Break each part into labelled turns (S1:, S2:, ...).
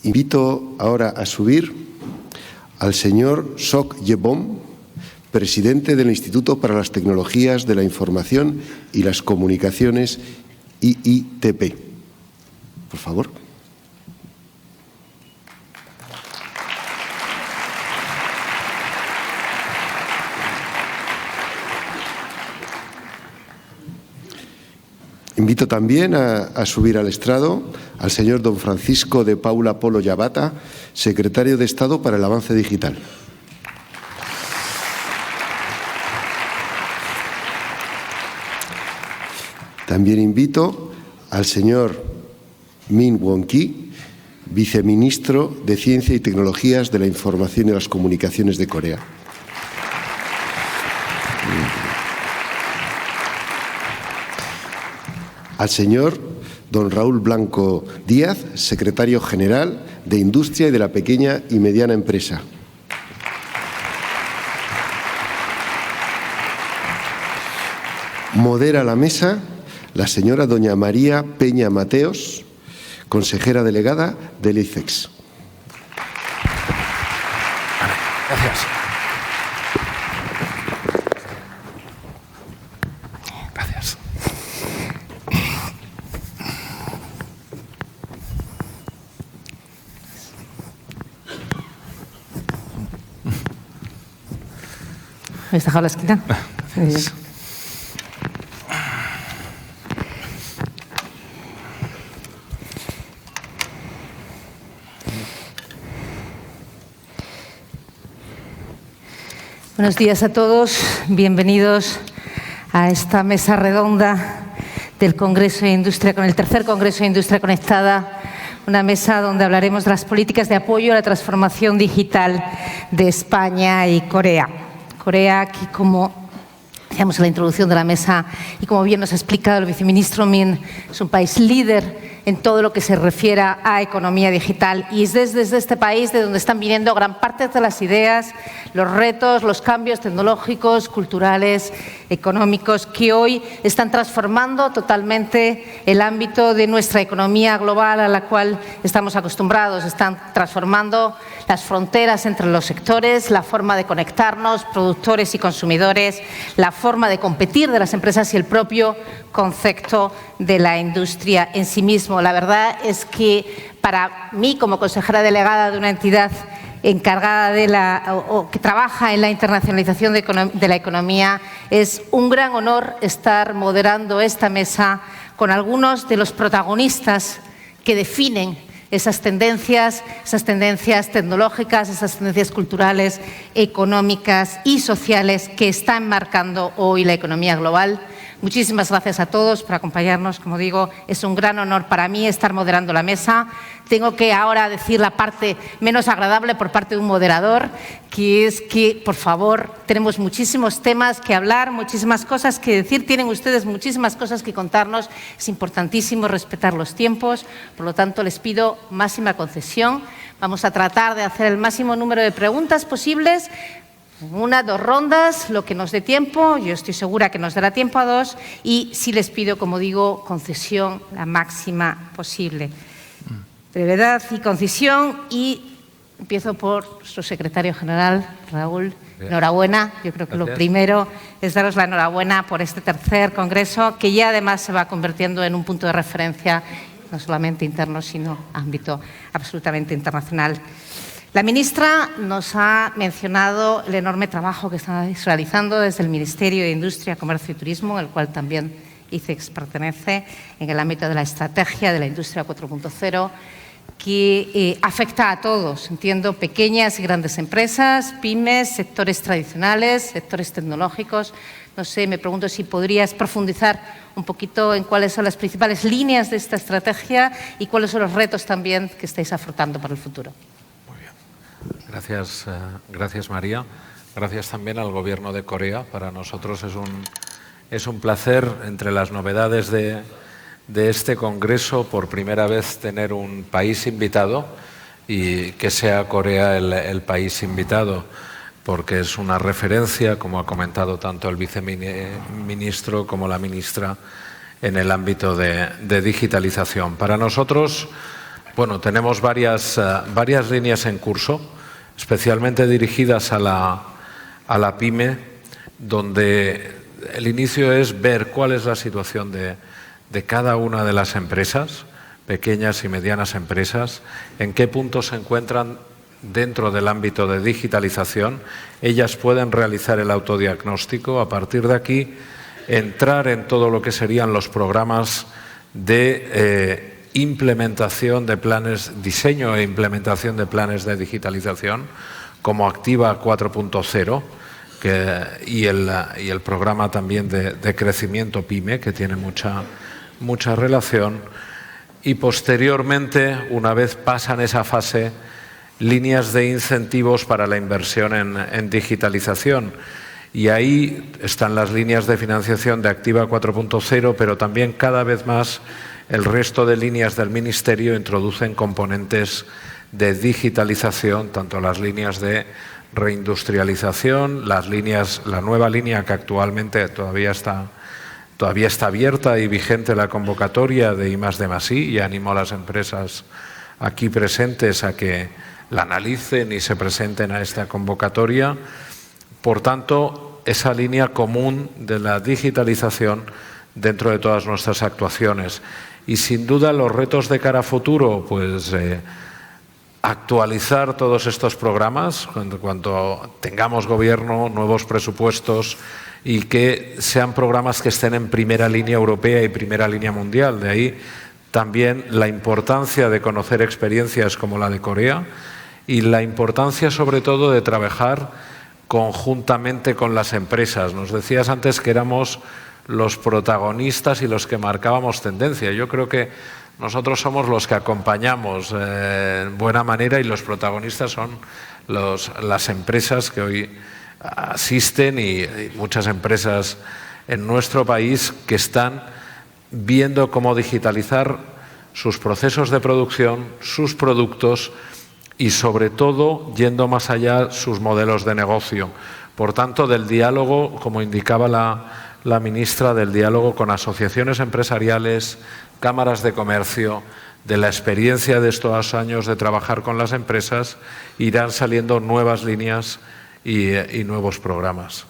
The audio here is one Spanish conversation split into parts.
S1: Invito ahora a subir al señor Sok Yebom, presidente del Instituto para las Tecnologías de la Información y las Comunicaciones, IITP. Por favor. Invito también a subir al estrado al señor don Francisco de Paula Polo Yabata, secretario de Estado para el Avance Digital. También invito al señor Min Won-ki, viceministro de Ciencia y Tecnologías de la Información y las Comunicaciones de Corea. Al señor don Raúl Blanco Díaz, secretario general de Industria y de la Pequeña y Mediana Empresa. Modera la mesa la señora doña María Peña Mateos, consejera delegada del ICEX.
S2: Gracias. Gracias.
S3: ¿Habéis dejado la esquina?
S2: Gracias.
S3: Buenos días a todos, bienvenidos a esta mesa redonda del Congreso de Industria, con el tercer Congreso de Industria Conectada, una mesa donde hablaremos de las políticas de apoyo a la transformación digital de España y Corea. Corea, que como decíamos en la introducción de la mesa y como bien nos ha explicado el viceministro Min, es un país líder en todo lo que se refiere a economía digital, y es desde este país de donde están viniendo gran parte de las ideas, los retos, los cambios tecnológicos, culturales, económicos, que hoy están transformando totalmente el ámbito de nuestra economía global a la cual estamos acostumbrados. Están transformando las fronteras entre los sectores, la forma de conectarnos, productores y consumidores, la forma de competir de las empresas y el propio concepto de la industria en sí mismo. La verdad es que para mí, como consejera delegada de una entidad encargada o que trabaja en la internacionalización de la economía, es un gran honor estar moderando esta mesa con algunos de los protagonistas que definen esas tendencias tecnológicas, esas tendencias culturales, económicas y sociales que están marcando hoy la economía global. Muchísimas gracias a todos por acompañarnos. Como digo, es un gran honor para mí estar moderando la mesa. Tengo que ahora decir la parte menos agradable por parte de un moderador, que es que, por favor, tenemos muchísimos temas que hablar, muchísimas cosas que decir. Tienen ustedes muchísimas cosas que contarnos. Es importantísimo respetar los tiempos. Por lo tanto, les pido máxima concesión. Vamos a tratar de hacer el máximo número de preguntas posibles. 1, 2 rondas, lo que nos dé tiempo. Yo estoy segura que nos dará tiempo a 2 y sí les pido, como digo, concesión la máxima posible. Brevedad y concisión, y empiezo por su secretario general, Raúl. Enhorabuena. Yo creo que Lo primero es daros la enhorabuena por este tercer congreso, que ya además se va convirtiendo en un punto de referencia, no solamente interno, sino ámbito absolutamente internacional. La ministra nos ha mencionado el enorme trabajo que estáis realizando desde el Ministerio de Industria, Comercio y Turismo, al cual también ICEX pertenece, en el ámbito de la estrategia de la Industria 4.0, que afecta a todos, entiendo, pequeñas y grandes empresas, pymes, sectores tradicionales, sectores tecnológicos. No sé, me pregunto si podrías profundizar un poquito en cuáles son las principales líneas de esta estrategia y cuáles son los retos también que estáis afrontando para el futuro.
S2: Gracias, María. Gracias también al Gobierno de Corea. Para nosotros es un placer, entre las novedades de este Congreso, por primera vez tener un país invitado y que sea Corea el país invitado, porque es una referencia, como ha comentado tanto el viceministro como la ministra, en el ámbito de digitalización. Para nosotros, Bueno, tenemos varias líneas en curso, especialmente dirigidas a la PYME, donde el inicio es ver cuál es la situación de cada una de las empresas, pequeñas y medianas empresas, en qué punto se encuentran dentro del ámbito de digitalización. Ellas pueden realizar el autodiagnóstico, a partir de aquí entrar en todo lo que serían los programas de implementación de planes, diseño e implementación de planes de digitalización, como Activa 4.0 y el programa también de crecimiento PYME, que tiene mucha relación. Y posteriormente, una vez pasan esa fase, líneas de incentivos para la inversión en digitalización. Y ahí están las líneas de financiación de Activa 4.0, pero también cada vez más el resto de líneas del Ministerio introducen componentes de digitalización, tanto las líneas de reindustrialización, la nueva línea que actualmente todavía está abierta y vigente la convocatoria de I+D+I, y animo a las empresas aquí presentes a que la analicen y se presenten a esta convocatoria. Por tanto, esa línea común de la digitalización dentro de todas nuestras actuaciones. Y sin duda los retos de cara a futuro, pues actualizar todos estos programas cuando tengamos gobierno, nuevos presupuestos, y que sean programas que estén en primera línea europea y primera línea mundial. De ahí también la importancia de conocer experiencias como la de Corea y la importancia sobre todo de trabajar conjuntamente con las empresas. Nos decías antes que éramos los protagonistas y los que marcábamos tendencia. Yo creo que nosotros somos los que acompañamos en buena manera, y los protagonistas son las empresas que hoy asisten, y muchas empresas en nuestro país que están viendo cómo digitalizar sus procesos de producción, sus productos y, sobre todo, yendo más allá, sus modelos de negocio. Por tanto, del diálogo, como indicaba la ministra, del diálogo con asociaciones empresariales, cámaras de comercio, de la experiencia de estos años de trabajar con las empresas, irán saliendo nuevas líneas y nuevos programas.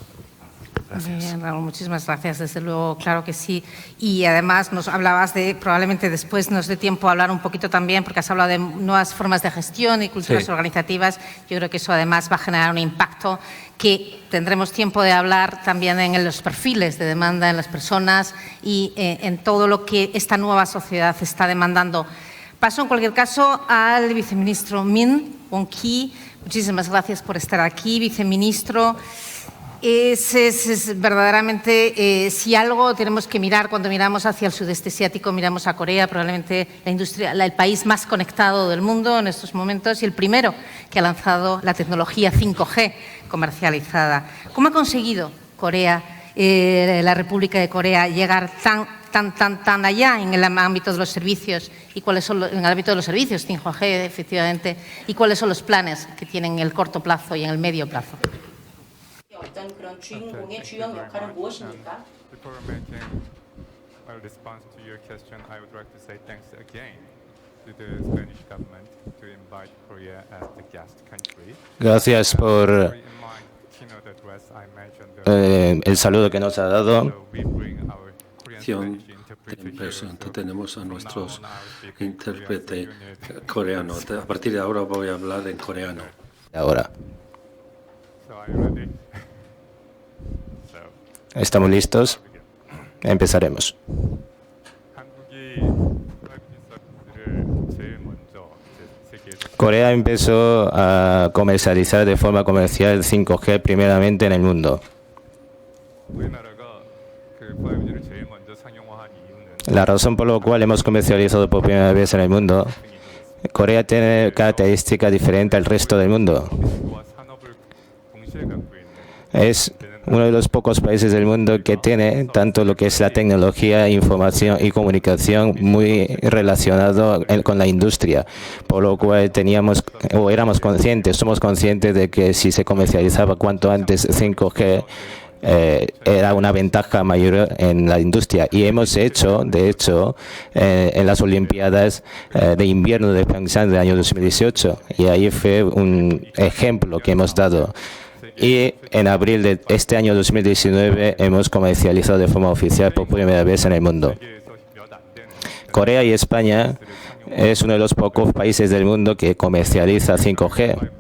S2: Gracias.
S3: Bien, Raúl, muchísimas gracias. Desde luego, claro que sí. Y además nos hablabas de, probablemente después nos dé tiempo a hablar un poquito también, porque has hablado de nuevas formas de gestión y culturas organizativas. Yo creo que eso además va a generar un impacto que tendremos tiempo de hablar también en los perfiles de demanda en las personas y en todo lo que esta nueva sociedad está demandando. Paso en cualquier caso al viceministro Min Won-ki. Muchísimas gracias por estar aquí, viceministro. Es verdaderamente, si algo tenemos que mirar cuando miramos hacia el sudeste asiático, miramos a Corea, probablemente el país más conectado del mundo en estos momentos y el primero que ha lanzado la tecnología 5G comercializada. ¿Cómo ha conseguido Corea, la República de Corea, llegar tan allá en el ámbito de los servicios, y cuáles son en el ámbito de los servicios 5G, efectivamente, y cuáles son los planes que tienen en el corto plazo y en el medio plazo?
S4: 어떤 그런 주인공의 주요 역할은 무엇입니까?
S5: Before making a response to your question, I would like to say thanks again to the Spanish government to invite Korea as the guest country.
S6: Gracias por el saludo que nos ha dado.
S7: Tenemos a nuestros intérpretes coreanos. A partir de ahora voy a hablar en coreano.
S6: Ahora. ¿Estamos listos? Empezaremos. Corea empezó a comercializar de forma comercial 5G primeramente en el mundo. La razón por la cual hemos comercializado por primera vez en el mundo, Corea tiene características diferentes al resto del mundo. Es uno de los pocos países del mundo que tiene tanto lo que es la tecnología, información y comunicación muy relacionado con la industria, por lo cual somos conscientes de que si se comercializaba cuanto antes 5G, era una ventaja mayor en la industria. Y hemos hecho, de hecho, en las Olimpiadas de invierno de Pyeongchang del año 2018. Y ahí fue un ejemplo que hemos dado. Y en abril de este año 2019 hemos comercializado de forma oficial por primera vez en el mundo. Corea y España es uno de los pocos países del mundo que comercializa 5G.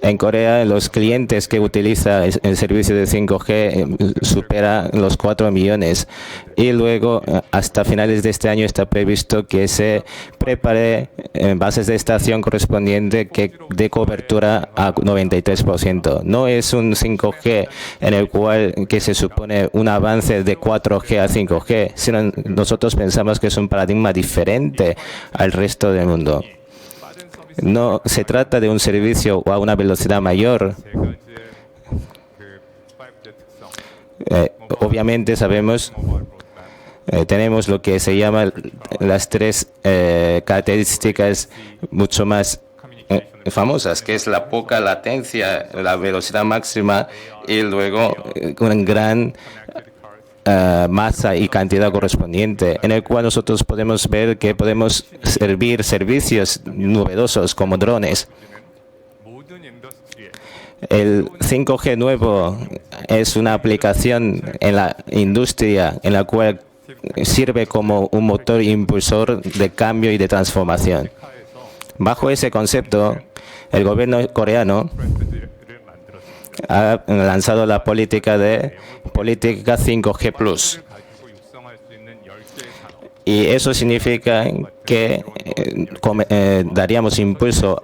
S6: En Corea, los clientes que utilizan el servicio de 5G superan los 4 millones. Y luego, hasta finales de este año, está previsto que se prepare bases de estación correspondiente que dé cobertura a 93%. No es un 5G en el cual que se supone un avance de 4G a 5G, sino nosotros pensamos que es un paradigma diferente al resto del mundo. No se trata de un servicio a una velocidad mayor. Obviamente sabemos, tenemos lo que se llama las tres características mucho más famosas, que es la poca latencia, la velocidad máxima y luego una gran masa y cantidad correspondiente, en el cual nosotros podemos ver que podemos servir servicios novedosos como drones. El 5G nuevo es una aplicación en la industria en la cual sirve como un motor impulsor de cambio y de transformación. Bajo ese concepto, el gobierno coreano ha lanzado la política 5G+. Y eso significa que daríamos impulso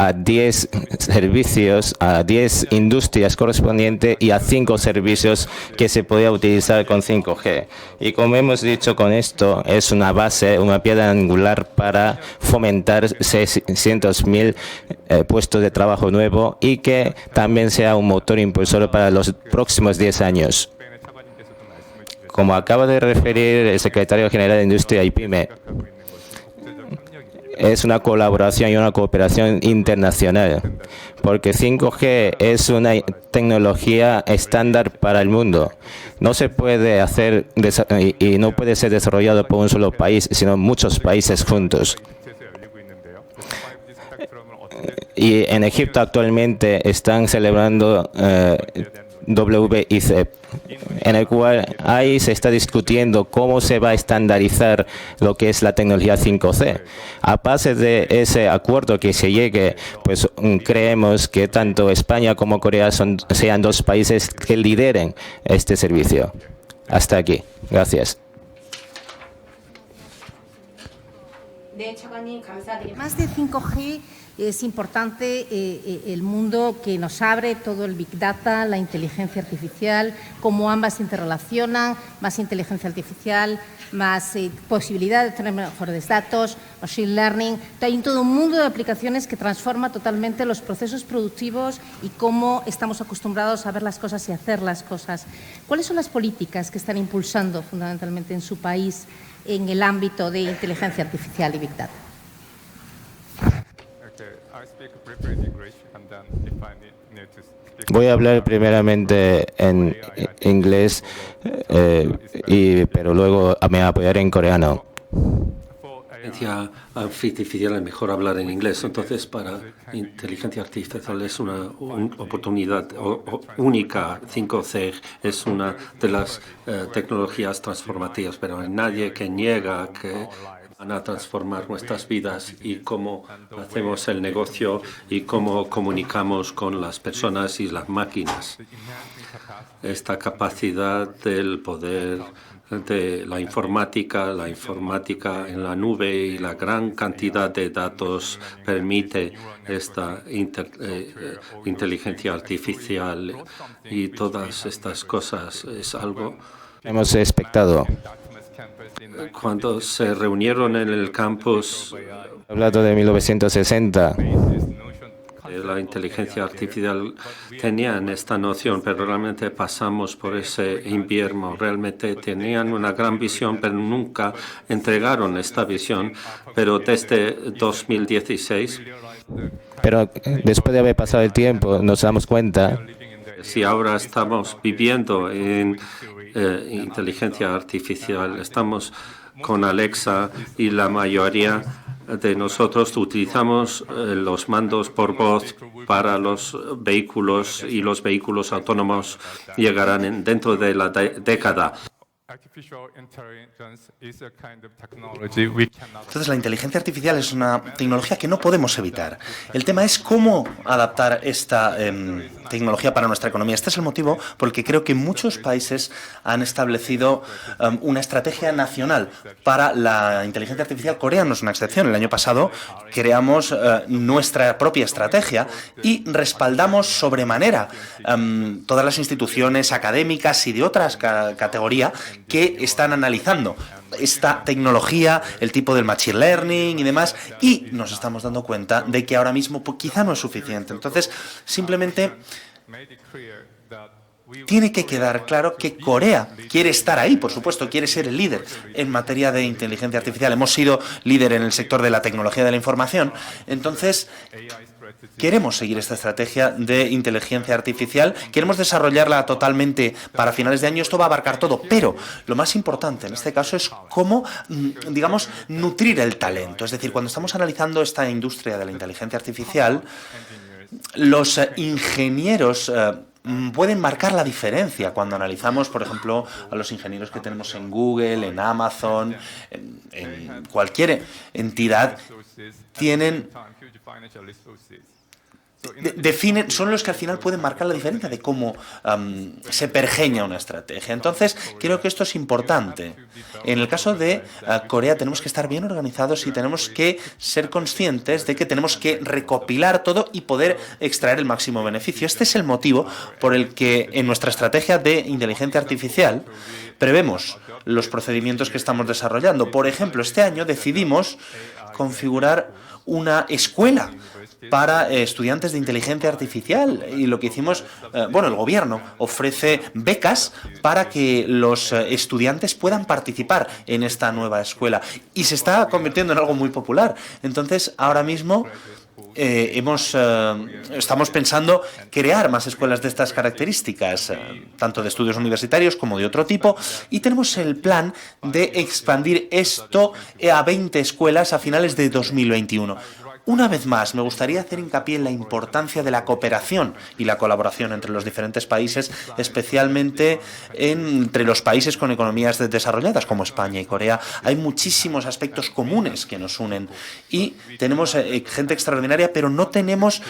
S6: a 10 servicios, a 10 industrias correspondientes y a 5 servicios que se podía utilizar con 5G. Y como hemos dicho, con esto es una base, una piedra angular para fomentar 600.000 puestos de trabajo nuevos y que también sea un motor impulsor para los próximos 10 años. Como acaba de referir el secretario general de Industria y PYME, es una colaboración y una cooperación internacional, porque 5G es una tecnología estándar para el mundo. No se puede hacer y no puede ser desarrollado por un solo país, sino muchos países juntos. Y en Egipto actualmente están celebrando WIC, en el cual ahí se está discutiendo cómo se va a estandarizar lo que es la tecnología 5G. A base de ese acuerdo que se llegue, pues creemos que tanto España como Corea sean dos países que lideren este servicio. Hasta aquí. Gracias.
S3: Más de 5G es importante el mundo que nos abre, todo el Big Data, la inteligencia artificial, cómo ambas se interrelacionan, más inteligencia artificial, más posibilidad de tener mejores datos, machine learning. Hay todo un mundo de aplicaciones que transforma totalmente los procesos productivos y cómo estamos acostumbrados a ver las cosas y hacer las cosas. ¿Cuáles son las políticas que están impulsando fundamentalmente en su país en el ámbito de inteligencia artificial y Big Data?
S6: Voy a hablar primeramente en inglés, pero luego me apoyaré en coreano.
S7: Inteligencia artificial es mejor hablar en inglés, entonces para inteligencia artificial es una oportunidad única. 5G es una de las tecnologías transformativas, pero hay nadie que niega que van a transformar nuestras vidas y cómo hacemos el negocio y cómo comunicamos con las personas y las máquinas. Esta capacidad del poder de la informática en la nube y la gran cantidad de datos permite esta inteligencia artificial y todas estas cosas. Es algo.
S6: Hemos expectado.
S7: Cuando se reunieron en el campus,
S6: Hablado de 1960.
S7: La inteligencia artificial tenían esta noción, pero realmente pasamos por ese invierno. Realmente tenían una gran visión, pero nunca entregaron esta visión. Pero desde 2016
S6: Pero después de haber pasado el tiempo, nos damos cuenta
S7: Si ahora estamos viviendo en inteligencia artificial, estamos con Alexa y la mayoría de nosotros utilizamos los mandos por voz para los vehículos y los vehículos autónomos llegarán dentro de la década.
S8: Entonces, la inteligencia artificial es una tecnología que no podemos evitar. El tema es cómo adaptar esta tecnología para nuestra economía. Este es el motivo por el que creo que muchos países han establecido una estrategia nacional para la inteligencia artificial. Corea no es una excepción. El año pasado creamos nuestra propia estrategia y respaldamos sobremanera todas las instituciones académicas y de otras categorías que están analizando esta tecnología, el tipo del machine learning y demás, y nos estamos dando cuenta de que ahora mismo quizá no es suficiente. Entonces, simplemente tiene que quedar claro que Corea quiere estar ahí, por supuesto, quiere ser el líder en materia de inteligencia artificial. Hemos sido líder en el sector de la tecnología de la información, entonces queremos seguir esta estrategia de inteligencia artificial, queremos desarrollarla totalmente para finales de año. Esto va a abarcar todo, pero lo más importante en este caso es cómo, digamos, nutrir el talento. Es decir, cuando estamos analizando esta industria de la inteligencia artificial, los ingenieros pueden marcar la diferencia cuando analizamos, por ejemplo, a los ingenieros que tenemos en Google, en Amazon, en cualquier entidad, son los que al final pueden marcar la diferencia de cómo se pergeña una estrategia. Entonces, creo que esto es importante. En el caso de Corea tenemos que estar bien organizados y tenemos que ser conscientes de que tenemos que recopilar todo y poder extraer el máximo beneficio. Este es el motivo por el que en nuestra estrategia de inteligencia artificial prevemos los procedimientos que estamos desarrollando. Por ejemplo, este año decidimos configurar una escuela para estudiantes de inteligencia artificial, y lo que hicimos, el gobierno ofrece becas para que los estudiantes puedan participar en esta nueva escuela y se está convirtiendo en algo muy popular. Entonces, ahora mismo estamos pensando crear más escuelas de estas características, tanto de estudios universitarios como de otro tipo, y tenemos el plan de expandir esto a 20 escuelas a finales de 2021. Una vez más, me gustaría hacer hincapié en la importancia de la cooperación y la colaboración entre los diferentes países, especialmente entre los países con economías desarrolladas como España y Corea. Hay muchísimos aspectos comunes que nos unen y tenemos gente extraordinaria, pero no tenemos,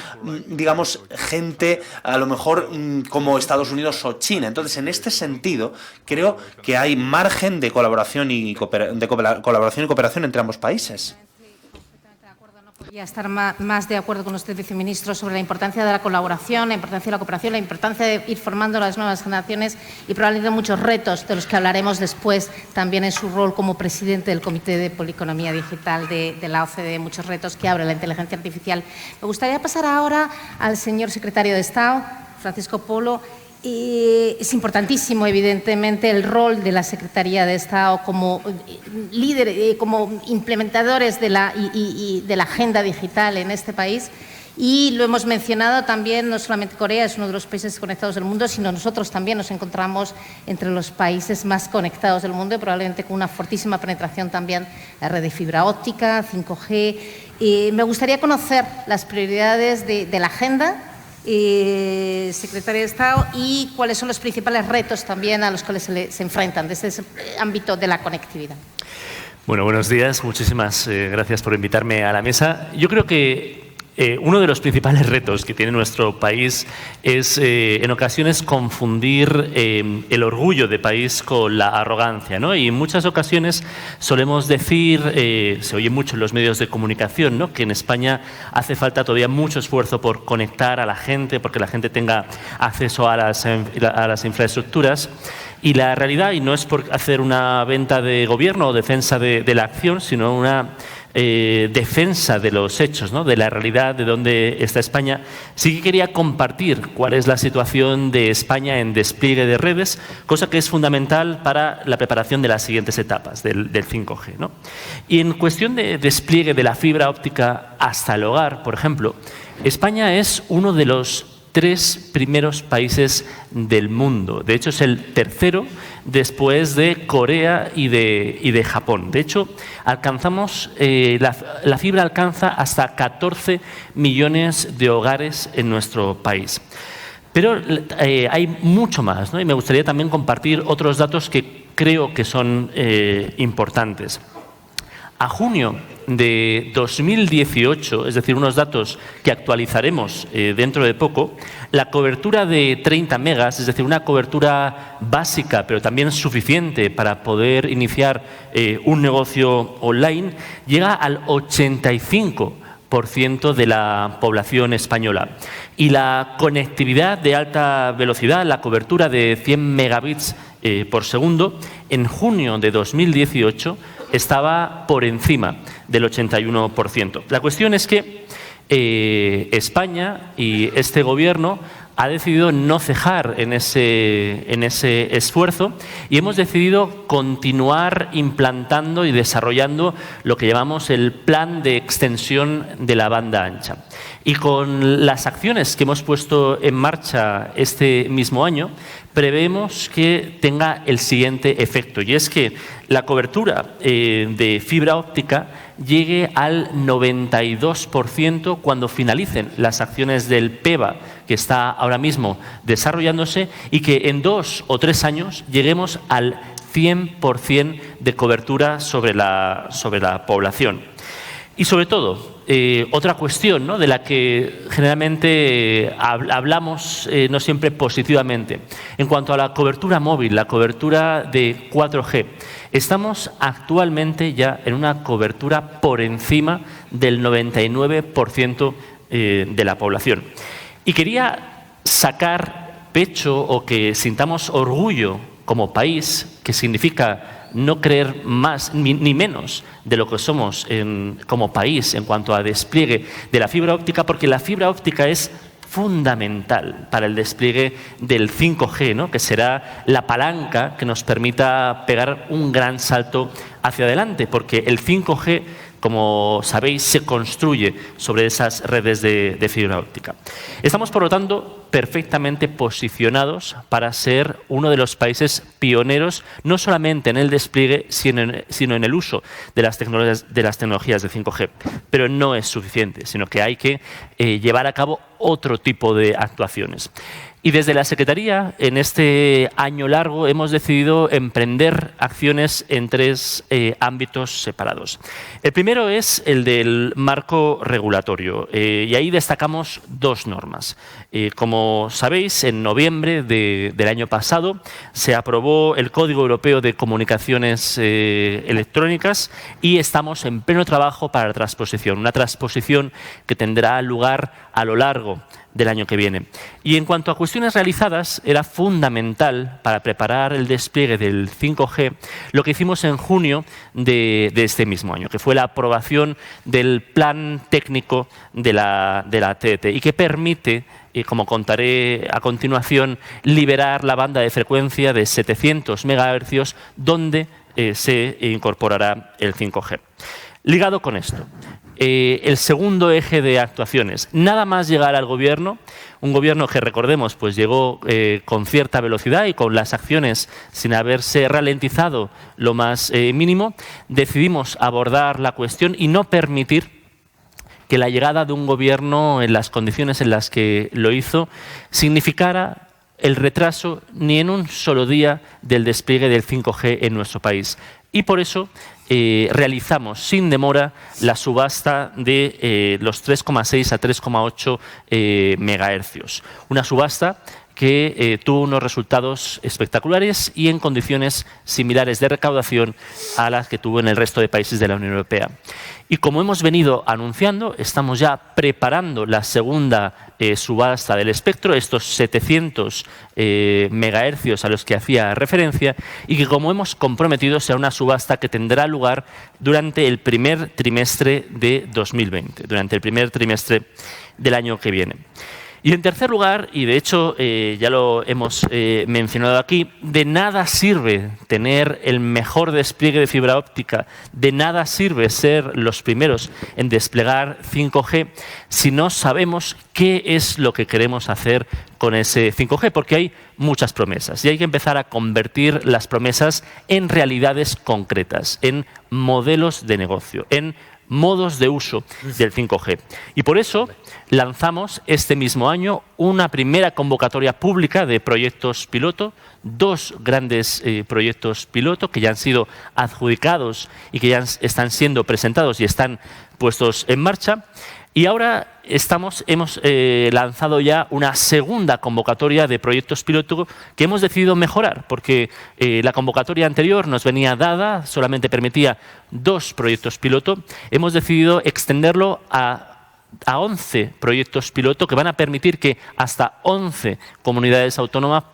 S8: digamos, gente a lo mejor como Estados Unidos o China. Entonces, en este sentido, creo que hay margen de colaboración y cooperación entre ambos países.
S3: Podría estar más de acuerdo con usted, viceministro, sobre la importancia de la colaboración, la importancia de la cooperación, la importancia de ir formando a las nuevas generaciones y probablemente muchos retos de los que hablaremos después, también en su rol como presidente del Comité de Polieconomía Digital de la OCDE, muchos retos que abre la inteligencia artificial. Me gustaría pasar ahora al señor secretario de Estado, Francisco Polo. Es importantísimo, evidentemente, el rol de la Secretaría de Estado como líder, como implementadores de la agenda digital en este país. Y lo hemos mencionado también, no solamente Corea es uno de los países conectados del mundo, sino nosotros también nos encontramos entre los países más conectados del mundo y probablemente con una fortísima penetración también en la red de fibra óptica, 5G. Me gustaría conocer las prioridades de la agenda, secretario de Estado, y cuáles son los principales retos también a los cuales se enfrentan desde ese ámbito de la conectividad.
S9: Bueno, buenos días. Muchísimas gracias por invitarme a la mesa. Yo creo que uno de los principales retos que tiene nuestro país es en ocasiones confundir el orgullo de país con la arrogancia, ¿no? Y en muchas ocasiones solemos decir, se oye mucho en los medios de comunicación, ¿no?, que en España hace falta todavía mucho esfuerzo por conectar a la gente, porque la gente tenga acceso a las infraestructuras. Y la realidad, y no es por hacer una venta de gobierno o defensa de la acción, sino una defensa de los hechos, ¿no? De la realidad de dónde está España, sí que quería compartir cuál es la situación de España en despliegue de redes, cosa que es fundamental para la preparación de las siguientes etapas del 5G, ¿no? Y en cuestión de despliegue de la fibra óptica hasta el hogar, por ejemplo, España es uno de los 3 primeros países del mundo. De hecho, es el tercero después de Corea y de Japón. De hecho, alcanzamos, la fibra alcanza hasta 14 millones de hogares en nuestro país. Pero hay mucho más, ¿no? Y me gustaría también compartir otros datos que creo que son importantes. A junio de 2018, es decir, unos datos que actualizaremos dentro de poco, la cobertura de 30 megas, es decir, una cobertura básica, pero también suficiente para poder iniciar un negocio online, llega al 85% de la población española. Y la conectividad de alta velocidad, la cobertura de 100 megabits por segundo, en junio de 2018 estaba por encima del 81%. La cuestión es que España y este gobierno ha decidido no cejar en ese esfuerzo y hemos decidido continuar implantando y desarrollando lo que llamamos el plan de extensión de la banda ancha. Y con las acciones que hemos puesto en marcha este mismo año, prevemos que tenga el siguiente efecto, y es que la cobertura de fibra óptica llegue al 92% cuando finalicen las acciones del PEVA, que está ahora mismo desarrollándose, y que en 2 o 3 años lleguemos al 100% de cobertura sobre la población. Y sobre todo, otra cuestión, ¿no?, de la que generalmente hablamos no siempre positivamente. En cuanto a la cobertura móvil, la cobertura de 4G, estamos actualmente ya en una cobertura por encima del 99% de la población. Y quería sacar pecho o que sintamos orgullo como país, que significa no creer más ni menos de lo que somos como país en cuanto a despliegue de la fibra óptica, porque la fibra óptica es fundamental para el despliegue del 5G, ¿no?, que será la palanca que nos permita pegar un gran salto hacia adelante, porque el 5G, como sabéis, se construye sobre esas redes de fibra óptica. Estamos, por lo tanto, perfectamente posicionados para ser uno de los países pioneros, no solamente en el despliegue, sino en el uso de las tecnologías de 5G. Pero no es suficiente, sino que hay que llevar a cabo otro tipo de actuaciones. Y desde la Secretaría, en este año largo, hemos decidido emprender acciones en 3 ámbitos separados. El primero es el del marco regulatorio, y ahí destacamos 2 normas. Como sabéis, en noviembre del año pasado se aprobó el Código Europeo de Comunicaciones Electrónicas y estamos en pleno trabajo para la transposición, una transposición que tendrá lugar a lo largo del año que viene. Y en cuanto a cuestiones realizadas, era fundamental para preparar el despliegue del 5G lo que hicimos en junio de este mismo año, que fue la aprobación del plan técnico de la TDT y que permite, como contaré a continuación, liberar la banda de frecuencia de 700 MHz donde se incorporará el 5G. Ligado con esto, el segundo eje de actuaciones, nada más llegar al gobierno, un gobierno que, recordemos, pues llegó con cierta velocidad y con las acciones sin haberse ralentizado lo más mínimo, decidimos abordar la cuestión y no permitir que la llegada de un gobierno en las condiciones en las que lo hizo significara el retraso ni en un solo día del despliegue del 5G en nuestro país. Y por eso realizamos sin demora la subasta de los 3,6 a 3,8 megahercios. Una subasta que tuvo unos resultados espectaculares y en condiciones similares de recaudación a las que tuvo en el resto de países de la Unión Europea. Y como hemos venido anunciando, estamos ya preparando la segunda subasta del espectro, estos 700 megahercios a los que hacía referencia, y que, como hemos comprometido, será una subasta que tendrá lugar durante el primer trimestre de 2020, durante el primer trimestre del año que viene. Y en tercer lugar, y de hecho ya lo hemos mencionado aquí, de nada sirve tener el mejor despliegue de fibra óptica, de nada sirve ser los primeros en desplegar 5G si no sabemos qué es lo que queremos hacer con ese 5G, porque hay muchas promesas y hay que empezar a convertir las promesas en realidades concretas, en modelos de negocio, en modos de uso del 5G. Y por eso lanzamos este mismo año una primera convocatoria pública de proyectos piloto, 2 grandes proyectos piloto que ya han sido adjudicados y que ya están siendo presentados y están puestos en marcha. Y ahora hemos lanzado ya una segunda convocatoria de proyectos piloto que hemos decidido mejorar, porque la convocatoria anterior nos venía dada, solamente permitía 2 proyectos piloto. Hemos decidido extenderlo a 11 proyectos piloto que van a permitir que hasta 11 comunidades autónomas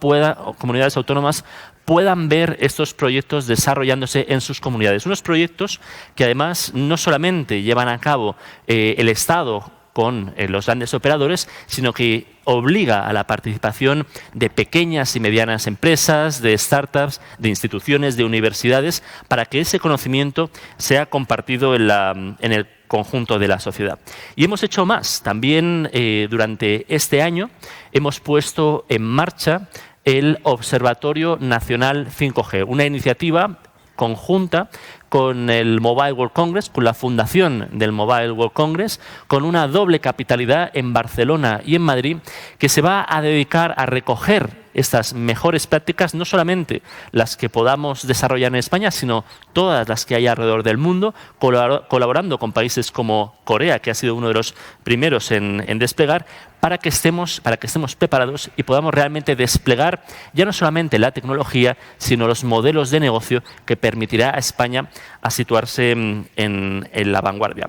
S9: puedan ver estos proyectos desarrollándose en sus comunidades. Unos proyectos que además no solamente llevan a cabo el Estado con los grandes operadores, sino que obliga a la participación de pequeñas y medianas empresas, de startups, de instituciones, de universidades, para que ese conocimiento sea compartido en el conjunto de la sociedad. Y hemos hecho más. También durante este año hemos puesto en marcha el Observatorio Nacional 5G, una iniciativa conjunta con el Mobile World Congress, con la fundación del Mobile World Congress, con una doble capitalidad en Barcelona y en Madrid, que se va a dedicar a recoger estas mejores prácticas, no solamente las que podamos desarrollar en España, sino todas las que hay alrededor del mundo, colaborando con países como Corea, que ha sido uno de los primeros en desplegar, para que estemos preparados y podamos realmente desplegar ya no solamente la tecnología, sino los modelos de negocio que permitirá a España a situarse en la vanguardia.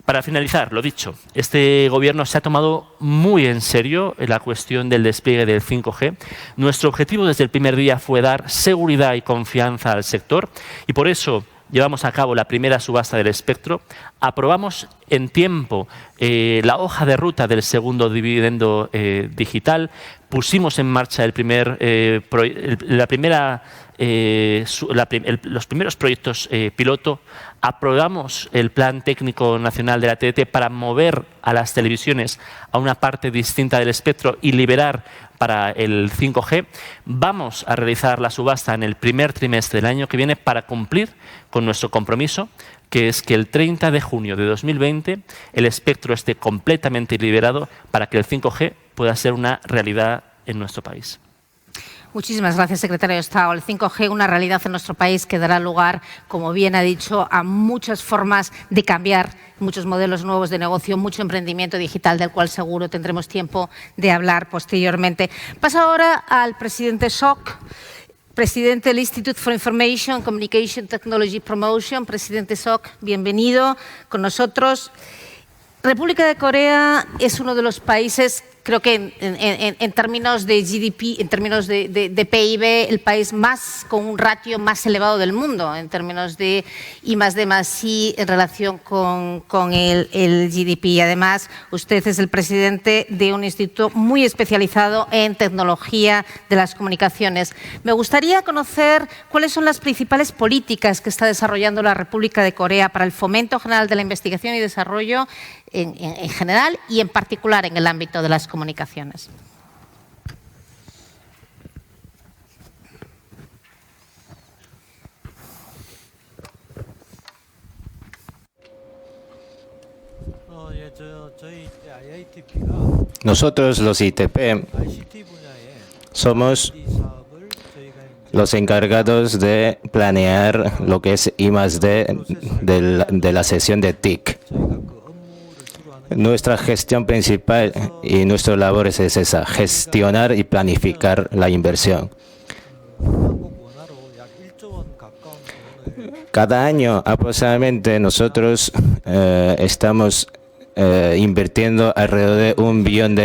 S9: Para finalizar, lo dicho, este Gobierno se ha tomado muy en serio la cuestión del despliegue del 5G. Nuestro objetivo desde el primer día fue dar seguridad y confianza al sector y por eso llevamos a cabo la primera subasta del espectro. Aprobamos en tiempo la hoja de ruta del segundo dividendo digital. Pusimos en marcha los primeros proyectos piloto. Aprobamos el Plan Técnico Nacional de la TDT para mover a las televisiones a una parte distinta del espectro y liberar para el 5G. Vamos a realizar la subasta en el primer trimestre del año que viene para cumplir con nuestro compromiso, que es que el 30 de junio de 2020 el espectro esté completamente liberado para que el 5G pueda ser una realidad en nuestro país.
S3: Muchísimas gracias, secretario de Estado. El 5G, una realidad en nuestro país que dará lugar, como bien ha dicho, a muchas formas de cambiar, muchos modelos nuevos de negocio, mucho emprendimiento digital, del cual seguro tendremos tiempo de hablar posteriormente. Paso ahora al presidente SOC, presidente del Institute for Information Communication Technology Promotion. Presidente SOC, bienvenido con nosotros. República de Corea es uno de los países, creo que en términos de GDP, en términos de PIB, el país con un ratio más elevado del mundo, en términos de I+D+I en relación con el GDP. Y además, usted es el presidente de un instituto muy especializado en tecnología de las comunicaciones. Me gustaría conocer cuáles son las principales políticas que está desarrollando la República de Corea para el fomento general de la investigación y desarrollo en general y en particular en el ámbito de las comunicaciones.
S6: Nosotros, los ITP, somos los encargados de planear lo que es I+D de la sesión de TIC. Nuestra gestión principal y nuestra labor es esa, gestionar y planificar la inversión. Cada año aproximadamente nosotros estamos invirtiendo alrededor de $1 billón.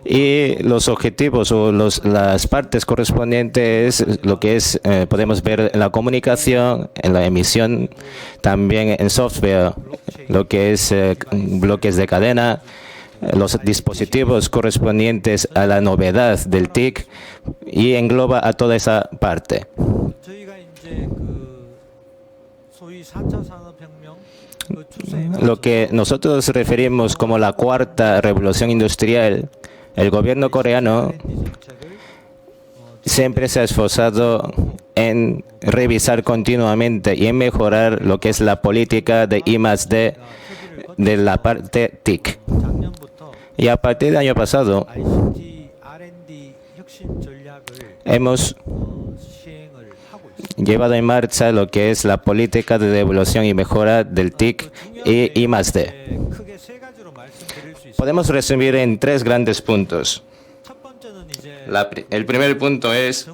S6: Y los objetivos o las partes correspondientes es lo que es, podemos ver en la comunicación, en la emisión, también en software, lo que es bloques de cadena, los dispositivos correspondientes a la novedad del TIC y engloba a toda esa parte. Lo que nosotros referimos como la cuarta revolución industrial, el gobierno coreano siempre se ha esforzado en revisar continuamente y en mejorar lo que es la política de I+D de la parte TIC. Y a partir del año pasado hemos llevado en marcha lo que es la política de devolución y mejora del TIC y I+D. Podemos resumir en 3 grandes puntos. El primer punto es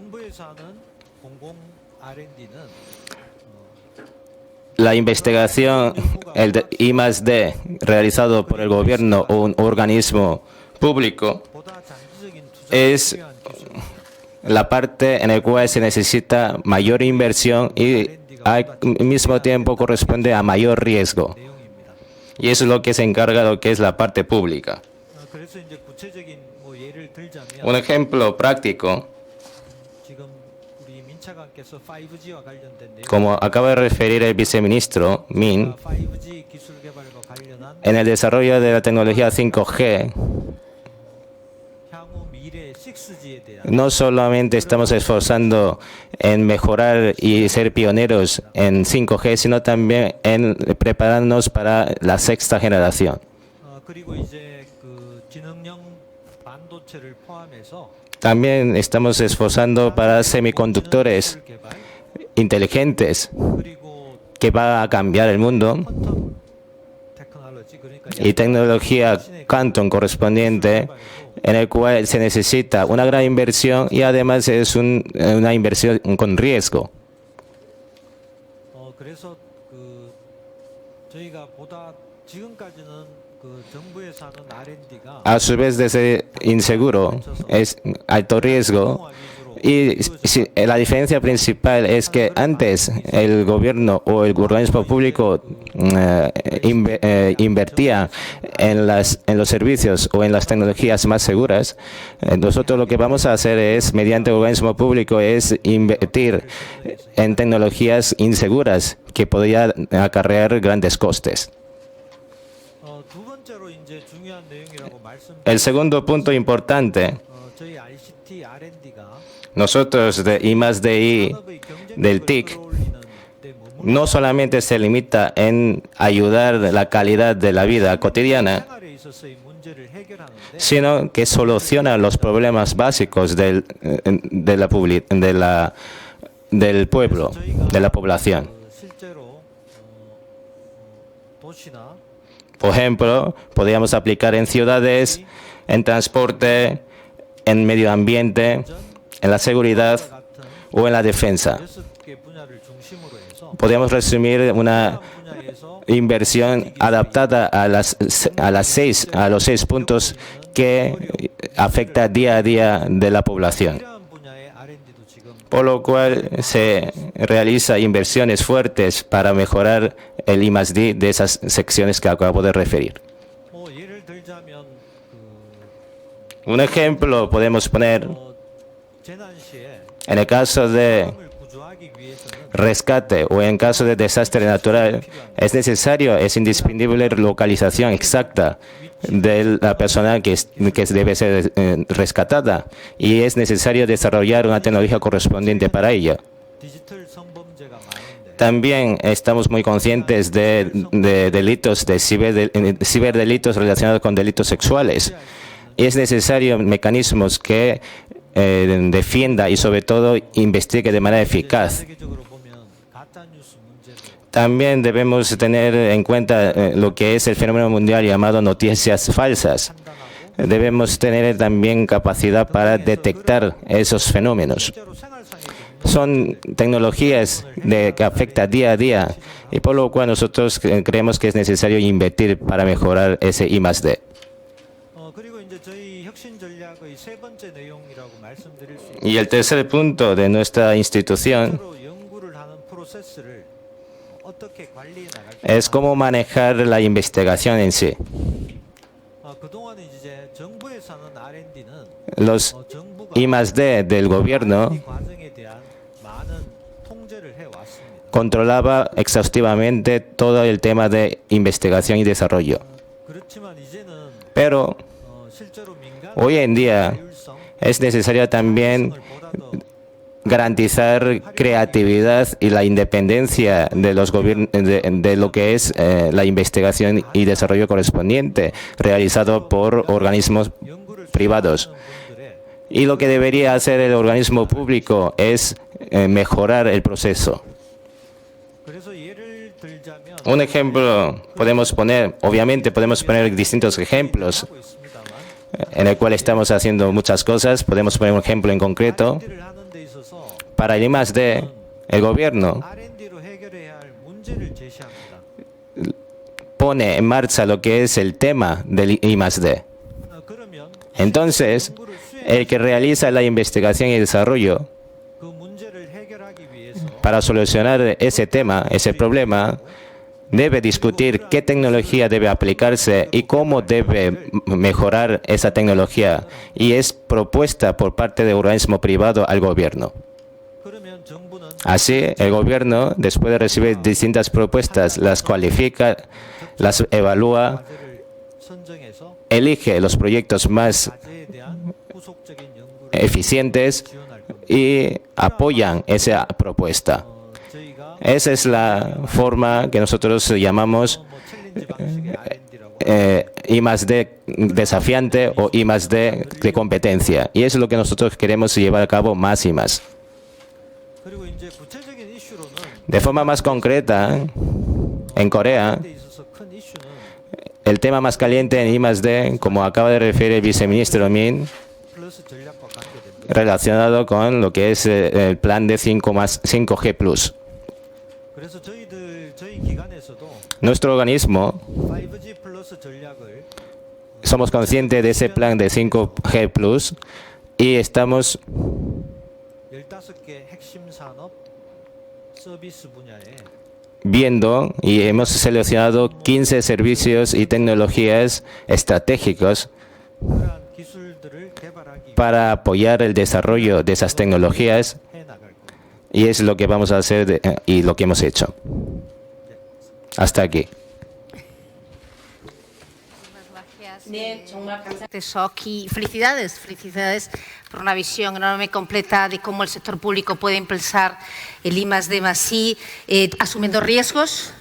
S6: la investigación, el de I+D realizado por el gobierno o un organismo público es la parte en la cual se necesita mayor inversión y al mismo tiempo corresponde a mayor riesgo. Y eso es lo que se encarga de lo que es la parte pública. Un ejemplo práctico, como acaba de referir el viceministro Min, en el desarrollo de la tecnología 5G, no solamente estamos esforzando en mejorar y ser pioneros en 5G, sino también en prepararnos para la 6ª generación. También estamos esforzando para semiconductores inteligentes que va a cambiar el mundo y tecnología quantum correspondiente en el cual se necesita una gran inversión y además es una inversión con riesgo. A su vez de ser inseguro, es alto riesgo. Y la diferencia principal es que antes el gobierno o el organismo público invertía en los servicios o en las tecnologías más seguras. Nosotros lo que vamos a hacer es, mediante el organismo público, es invertir en tecnologías inseguras que podrían acarrear grandes costes. El segundo punto importante, nosotros de I+D del TIC no solamente se limita en ayudar la calidad de la vida cotidiana, sino que soluciona los problemas básicos del pueblo, de la población. Por ejemplo, podríamos aplicar en ciudades, en transporte, en medio ambiente, en la seguridad o en la defensa. Podríamos resumir una inversión adaptada a los 6 puntos que afecta día a día de la población. Por lo cual se realiza inversiones fuertes para mejorar el I+D de esas secciones que acabo de referir. Un ejemplo podemos poner en el caso de rescate o en caso de desastre natural, es indispensable localización exacta de la persona que debe ser rescatada y es necesario desarrollar una tecnología correspondiente para ello. También estamos muy conscientes de delitos, de ciberdelitos relacionados con delitos sexuales. Y es necesario mecanismos que defienda y sobre todo investigue de manera eficaz. También debemos tener en cuenta lo que es el fenómeno mundial llamado noticias falsas. Debemos tener también capacidad para detectar esos fenómenos. Son tecnologías que afectan día a día y por lo cual nosotros creemos que es necesario invertir para mejorar ese I+D. Y el tercer punto de nuestra institución es cómo manejar la investigación en sí. Los I+D del gobierno controlaba exhaustivamente todo el tema de investigación y desarrollo. Pero hoy en día es necesario también garantizar creatividad y la independencia de los de lo que es la investigación y desarrollo correspondiente realizado por organismos privados. Y lo que debería hacer el organismo público es mejorar el proceso. Un ejemplo podemos poner, obviamente podemos poner distintos ejemplos en el cual estamos haciendo muchas cosas. Podemos poner un ejemplo en concreto. Para el I+D, el gobierno pone en marcha lo que es el tema del I+D. Entonces, el que realiza la investigación y desarrollo para solucionar ese tema, ese problema, debe discutir qué tecnología debe aplicarse y cómo debe mejorar esa tecnología, y es propuesta por parte del organismo privado al gobierno. Así, el gobierno, después de recibir distintas propuestas, las cualifica, las evalúa, elige los proyectos más eficientes y apoyan esa propuesta. Esa es la forma que nosotros llamamos I+D desafiante o I+D de competencia. Y es lo que nosotros queremos llevar a cabo más y más. De forma más concreta, en Corea, el tema más caliente en I+D, como acaba de referir el viceministro Min, relacionado con lo que es el plan de 5G+. Nuestro organismo somos conscientes de ese plan de 5G+ y estamos viendo y hemos seleccionado 15 servicios y tecnologías estratégicos para apoyar el desarrollo de esas tecnologías, y es lo que vamos a hacer y lo que hemos hecho. Hasta aquí.
S3: Y felicidades por una visión enorme y completa de cómo el sector público puede impulsar el I+D+I, asumiendo riesgos,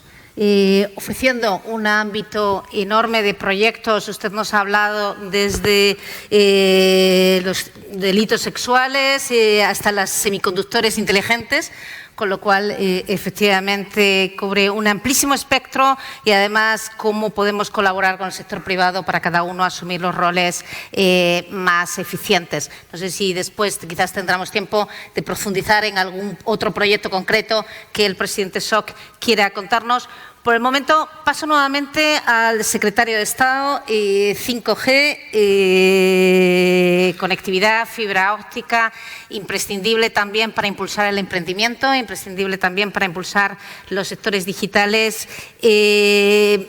S3: ofreciendo un ámbito enorme de proyectos. Usted nos ha hablado desde los delitos sexuales hasta los semiconductores inteligentes, con lo cual efectivamente cubre un amplísimo espectro, y además cómo podemos colaborar con el sector privado para cada uno asumir los roles más eficientes. No sé si después quizás tendremos tiempo de profundizar en algún otro proyecto concreto que el presidente Sok quiera contarnos. Por el momento paso nuevamente al secretario de Estado. 5G, conectividad, fibra óptica, imprescindible también para impulsar el emprendimiento, imprescindible también para impulsar los sectores digitales. ¿Qué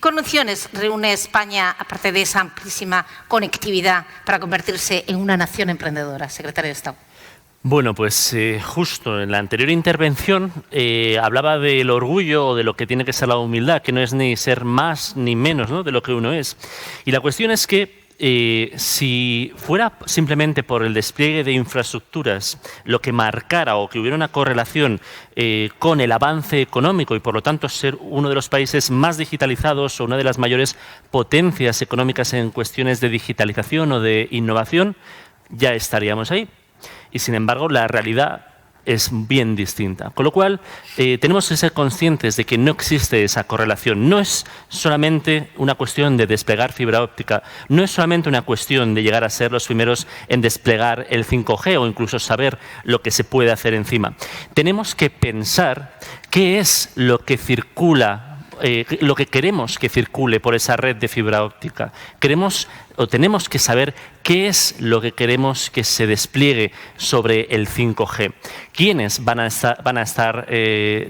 S3: condiciones reúne España, aparte de esa amplísima conectividad, para convertirse en una nación emprendedora, secretario de Estado?
S9: Bueno, pues justo en la anterior intervención hablaba del orgullo o de lo que tiene que ser la humildad, que no es ni ser más ni menos, ¿no?, de lo que uno es. Y la cuestión es que si fuera simplemente por el despliegue de infraestructuras lo que marcara o que hubiera una correlación con el avance económico y por lo tanto ser uno de los países más digitalizados o una de las mayores potencias económicas en cuestiones de digitalización o de innovación, ya estaríamos ahí. Y sin embargo, la realidad es bien distinta. Con lo cual, tenemos que ser conscientes de que no existe esa correlación. No es solamente una cuestión de desplegar fibra óptica, no es solamente una cuestión de llegar a ser los primeros en desplegar el 5G o incluso saber lo que se puede hacer encima. Tenemos que pensar qué es lo que circula, lo que queremos que circule por esa red de fibra óptica. Tenemos que saber qué es lo que queremos que se despliegue sobre el 5G. ¿Quiénes van a estar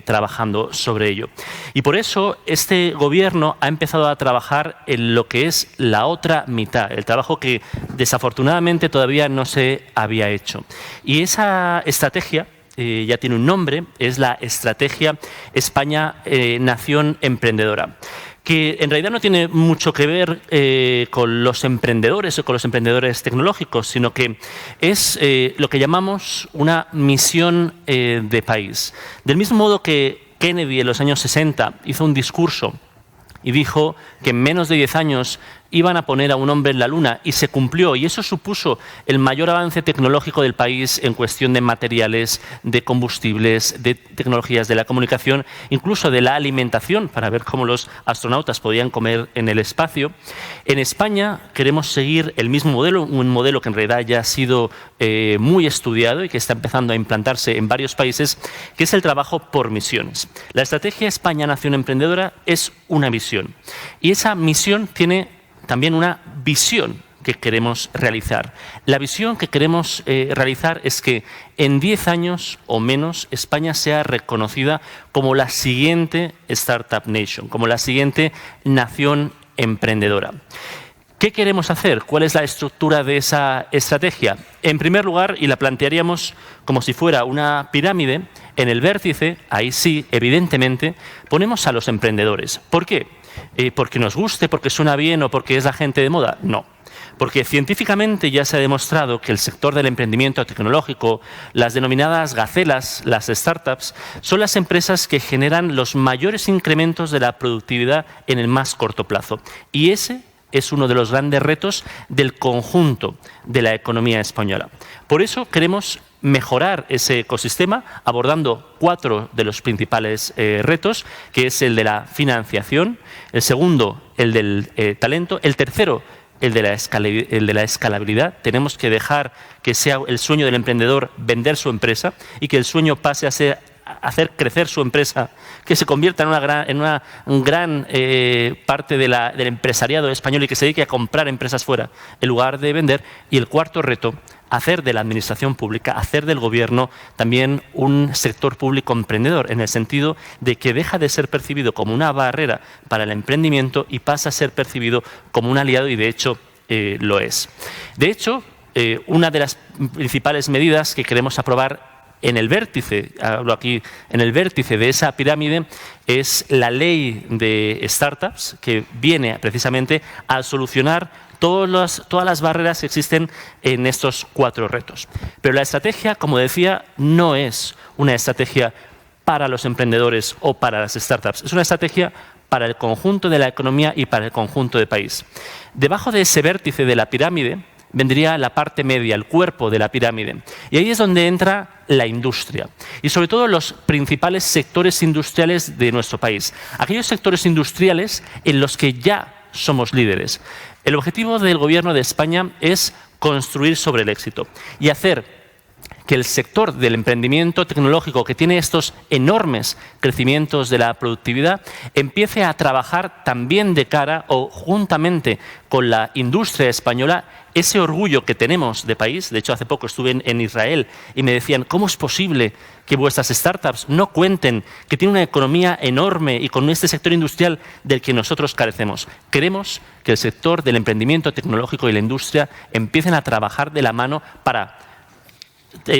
S9: trabajando sobre ello? Y por eso este gobierno ha empezado a trabajar en lo que es la otra mitad, el trabajo que desafortunadamente todavía no se había hecho. Y esa estrategia ya tiene un nombre, es la Estrategia España Nación Emprendedora, que en realidad no tiene mucho que ver con los emprendedores o con los emprendedores tecnológicos, sino que es lo que llamamos una misión de país. Del mismo modo que Kennedy en los años 60 hizo un discurso y dijo que en menos de 10 años iban a poner a un hombre en la Luna, y se cumplió, y eso supuso el mayor avance tecnológico del país en cuestión de materiales, de combustibles, de tecnologías de la comunicación, incluso de la alimentación, para ver cómo los astronautas podían comer en el espacio. En España queremos seguir el mismo modelo, un modelo que en realidad ya ha sido muy estudiado y que está empezando a implantarse en varios países, que es el trabajo por misiones. La Estrategia España Nación Emprendedora es una misión, y esa misión tiene también una visión que queremos realizar. La visión que queremos realizar es que en 10 años o menos España sea reconocida como la siguiente Startup Nation, como la siguiente nación emprendedora. ¿Qué queremos hacer? ¿Cuál es la estructura de esa estrategia? En primer lugar, y la plantearíamos como si fuera una pirámide, en el vértice, ahí sí, evidentemente, ponemos a los emprendedores. ¿Por qué? ¿Porque nos guste, porque suena bien o porque es la gente de moda? No. Porque científicamente ya se ha demostrado que el sector del emprendimiento tecnológico, las denominadas gacelas, las startups, son las empresas que generan los mayores incrementos de la productividad en el más corto plazo. Y ese es uno de los grandes retos del conjunto de la economía española. Por eso queremos mejorar ese ecosistema abordando 4 de los principales retos, que es el de la financiación, el segundo, el del talento, el tercero, el de la escalabilidad. Tenemos que dejar que sea el sueño del emprendedor vender su empresa y que el sueño pase a hacer crecer su empresa, que se convierta en una gran parte del empresariado español y que se dedique a comprar empresas fuera en lugar de vender. Y el cuarto reto, hacer de la administración pública, hacer del gobierno también un sector público emprendedor, en el sentido de que deja de ser percibido como una barrera para el emprendimiento y pasa a ser percibido como un aliado, y de hecho lo es. De hecho, una de las principales medidas que queremos aprobar en el vértice, hablo aquí en el vértice de esa pirámide, es la ley de startups, que viene precisamente a solucionar todas las barreras que existen en estos 4 retos. Pero la estrategia, como decía, no es una estrategia para los emprendedores o para las startups, es una estrategia para el conjunto de la economía y para el conjunto del país. Debajo de ese vértice de la pirámide vendría la parte media, el cuerpo de la pirámide. Y ahí es donde entra la industria. Y sobre todo los principales sectores industriales de nuestro país. Aquellos sectores industriales en los que ya somos líderes. El objetivo del Gobierno de España es construir sobre el éxito y hacer que el sector del emprendimiento tecnológico, que tiene estos enormes crecimientos de la productividad, empiece a trabajar también de cara o juntamente con la industria española ese orgullo que tenemos de país. De hecho, hace poco estuve en Israel y me decían, ¿cómo es posible que vuestras startups no cuenten que tienen una economía enorme y con este sector industrial del que nosotros carecemos? Queremos que el sector del emprendimiento tecnológico y la industria empiecen a trabajar de la mano para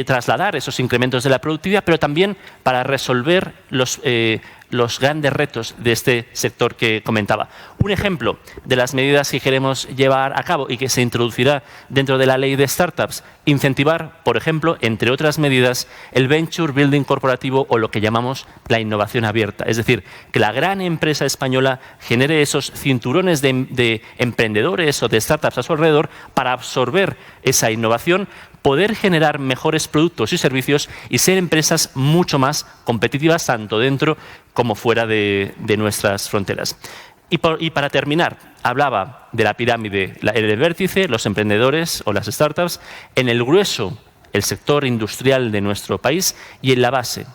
S9: trasladar esos incrementos de la productividad, pero también para resolver los grandes retos de este sector que comentaba. Un ejemplo de las medidas que queremos llevar a cabo y que se introducirá dentro de la ley de startups, incentivar, por ejemplo, entre otras medidas, el venture building corporativo o lo que llamamos la innovación abierta. Es decir, que la gran empresa española genere esos cinturones de emprendedores o de startups a su alrededor para absorber esa innovación, poder generar mejores productos y servicios y ser empresas mucho más competitivas tanto dentro como fuera de nuestras fronteras. Y para terminar, hablaba de la pirámide, en el vértice, los emprendedores o las startups, en el grueso, el sector industrial de nuestro país y en la base.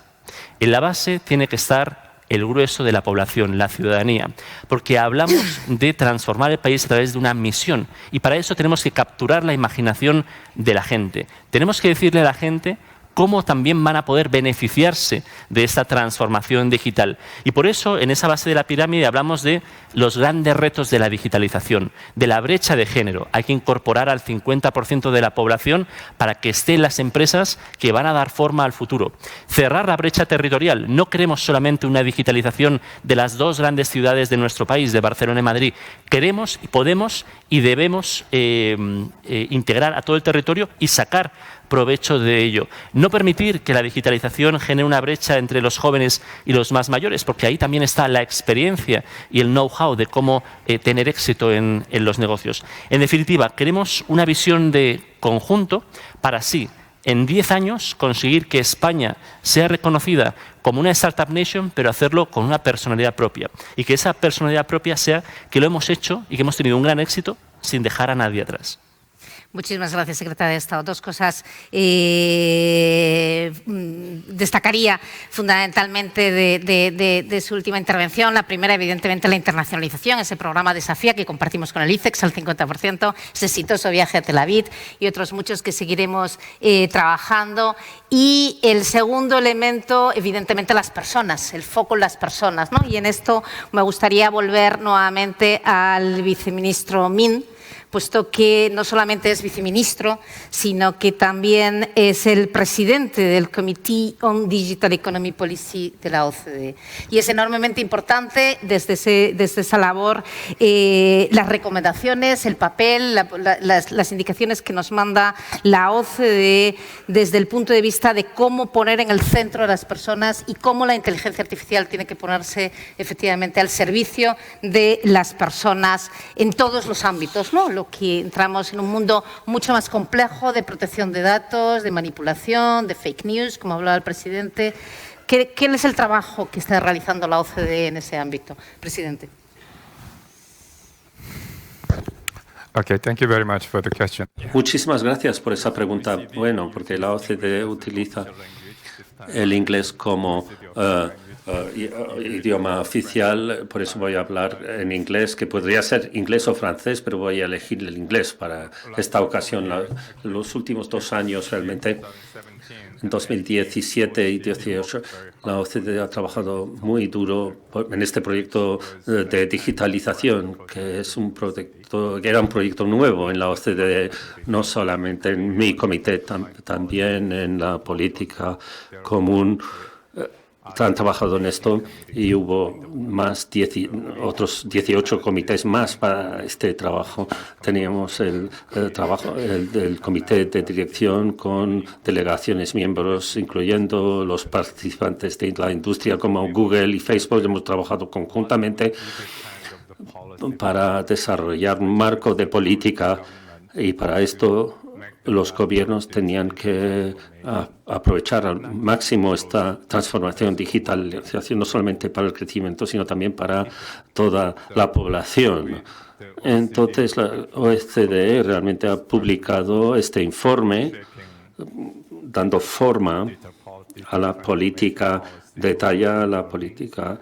S9: En la base tiene que estar el grueso de la población, la ciudadanía, porque hablamos de transformar el país a través de una misión y para eso tenemos que capturar la imaginación de la gente. Tenemos que decirle a la gente cómo también van a poder beneficiarse de esta transformación digital. Y por eso, en esa base de la pirámide, hablamos de los grandes retos de la digitalización, de la brecha de género. Hay que incorporar al 50% de la población para que estén las empresas que van a dar forma al futuro. Cerrar la brecha territorial. No queremos solamente una digitalización de las dos grandes ciudades de nuestro país, de Barcelona y Madrid. Queremos, podemos y debemos integrar a todo el territorio y sacar provecho de ello. No permitir que la digitalización genere una brecha entre los jóvenes y los más mayores, porque ahí también está la experiencia y el know-how de cómo tener éxito en los negocios. En definitiva, queremos una visión de conjunto para así, en 10 años, conseguir que España sea reconocida como una Startup Nation, pero hacerlo con una personalidad propia. Y que esa personalidad propia sea que lo hemos hecho y que hemos tenido un gran éxito sin dejar a nadie atrás.
S3: Muchísimas gracias, secretaria de Estado. Dos cosas destacaría fundamentalmente de su última intervención. La primera, evidentemente, la internacionalización, ese programa Desafía que compartimos con el ICEX al 50%, ese exitoso viaje a Tel Aviv y otros muchos que seguiremos trabajando. Y el segundo elemento, evidentemente, las personas, el foco en las personas, ¿no? Y en esto me gustaría volver nuevamente al viceministro Min, puesto que no solamente es viceministro, sino que también es el presidente del Committee on Digital Economy Policy de la OCDE. Y es enormemente importante desde esa labor las recomendaciones, el papel, las indicaciones que nos manda la OCDE desde el punto de vista de cómo poner en el centro a las personas y cómo la inteligencia artificial tiene que ponerse efectivamente al servicio de las personas en todos los ámbitos, ¿no? Lo que entramos en un mundo mucho más complejo de protección de datos, de manipulación, de fake news, como hablaba el presidente. ¿Qué es el trabajo que está realizando la OCDE en ese ámbito, presidente?
S5: Okay, thank you very much for the question.
S7: Muchísimas gracias por esa pregunta. Bueno, porque la OCDE utiliza el inglés como idioma oficial, por eso voy a hablar en inglés, que podría ser inglés o francés, pero voy a elegir el inglés para esta ocasión. Los últimos 2 años realmente, en 2017 y 2018, la OCDE ha trabajado muy duro en este proyecto de digitalización, que es un proyecto, que era un proyecto nuevo en la OCDE, no solamente en mi comité, también en la política común. Han trabajado en esto y hubo otros 18 comités más para este trabajo. Teníamos el comité de dirección con delegaciones, miembros, incluyendo los participantes de la industria como Google y Facebook. Hemos trabajado conjuntamente para desarrollar un marco de política y para esto los gobiernos tenían que aprovechar al máximo esta transformación digital, no solamente para el crecimiento, sino también para toda la población. Entonces, la OCDE realmente ha publicado este informe dando forma a la política, detalla la política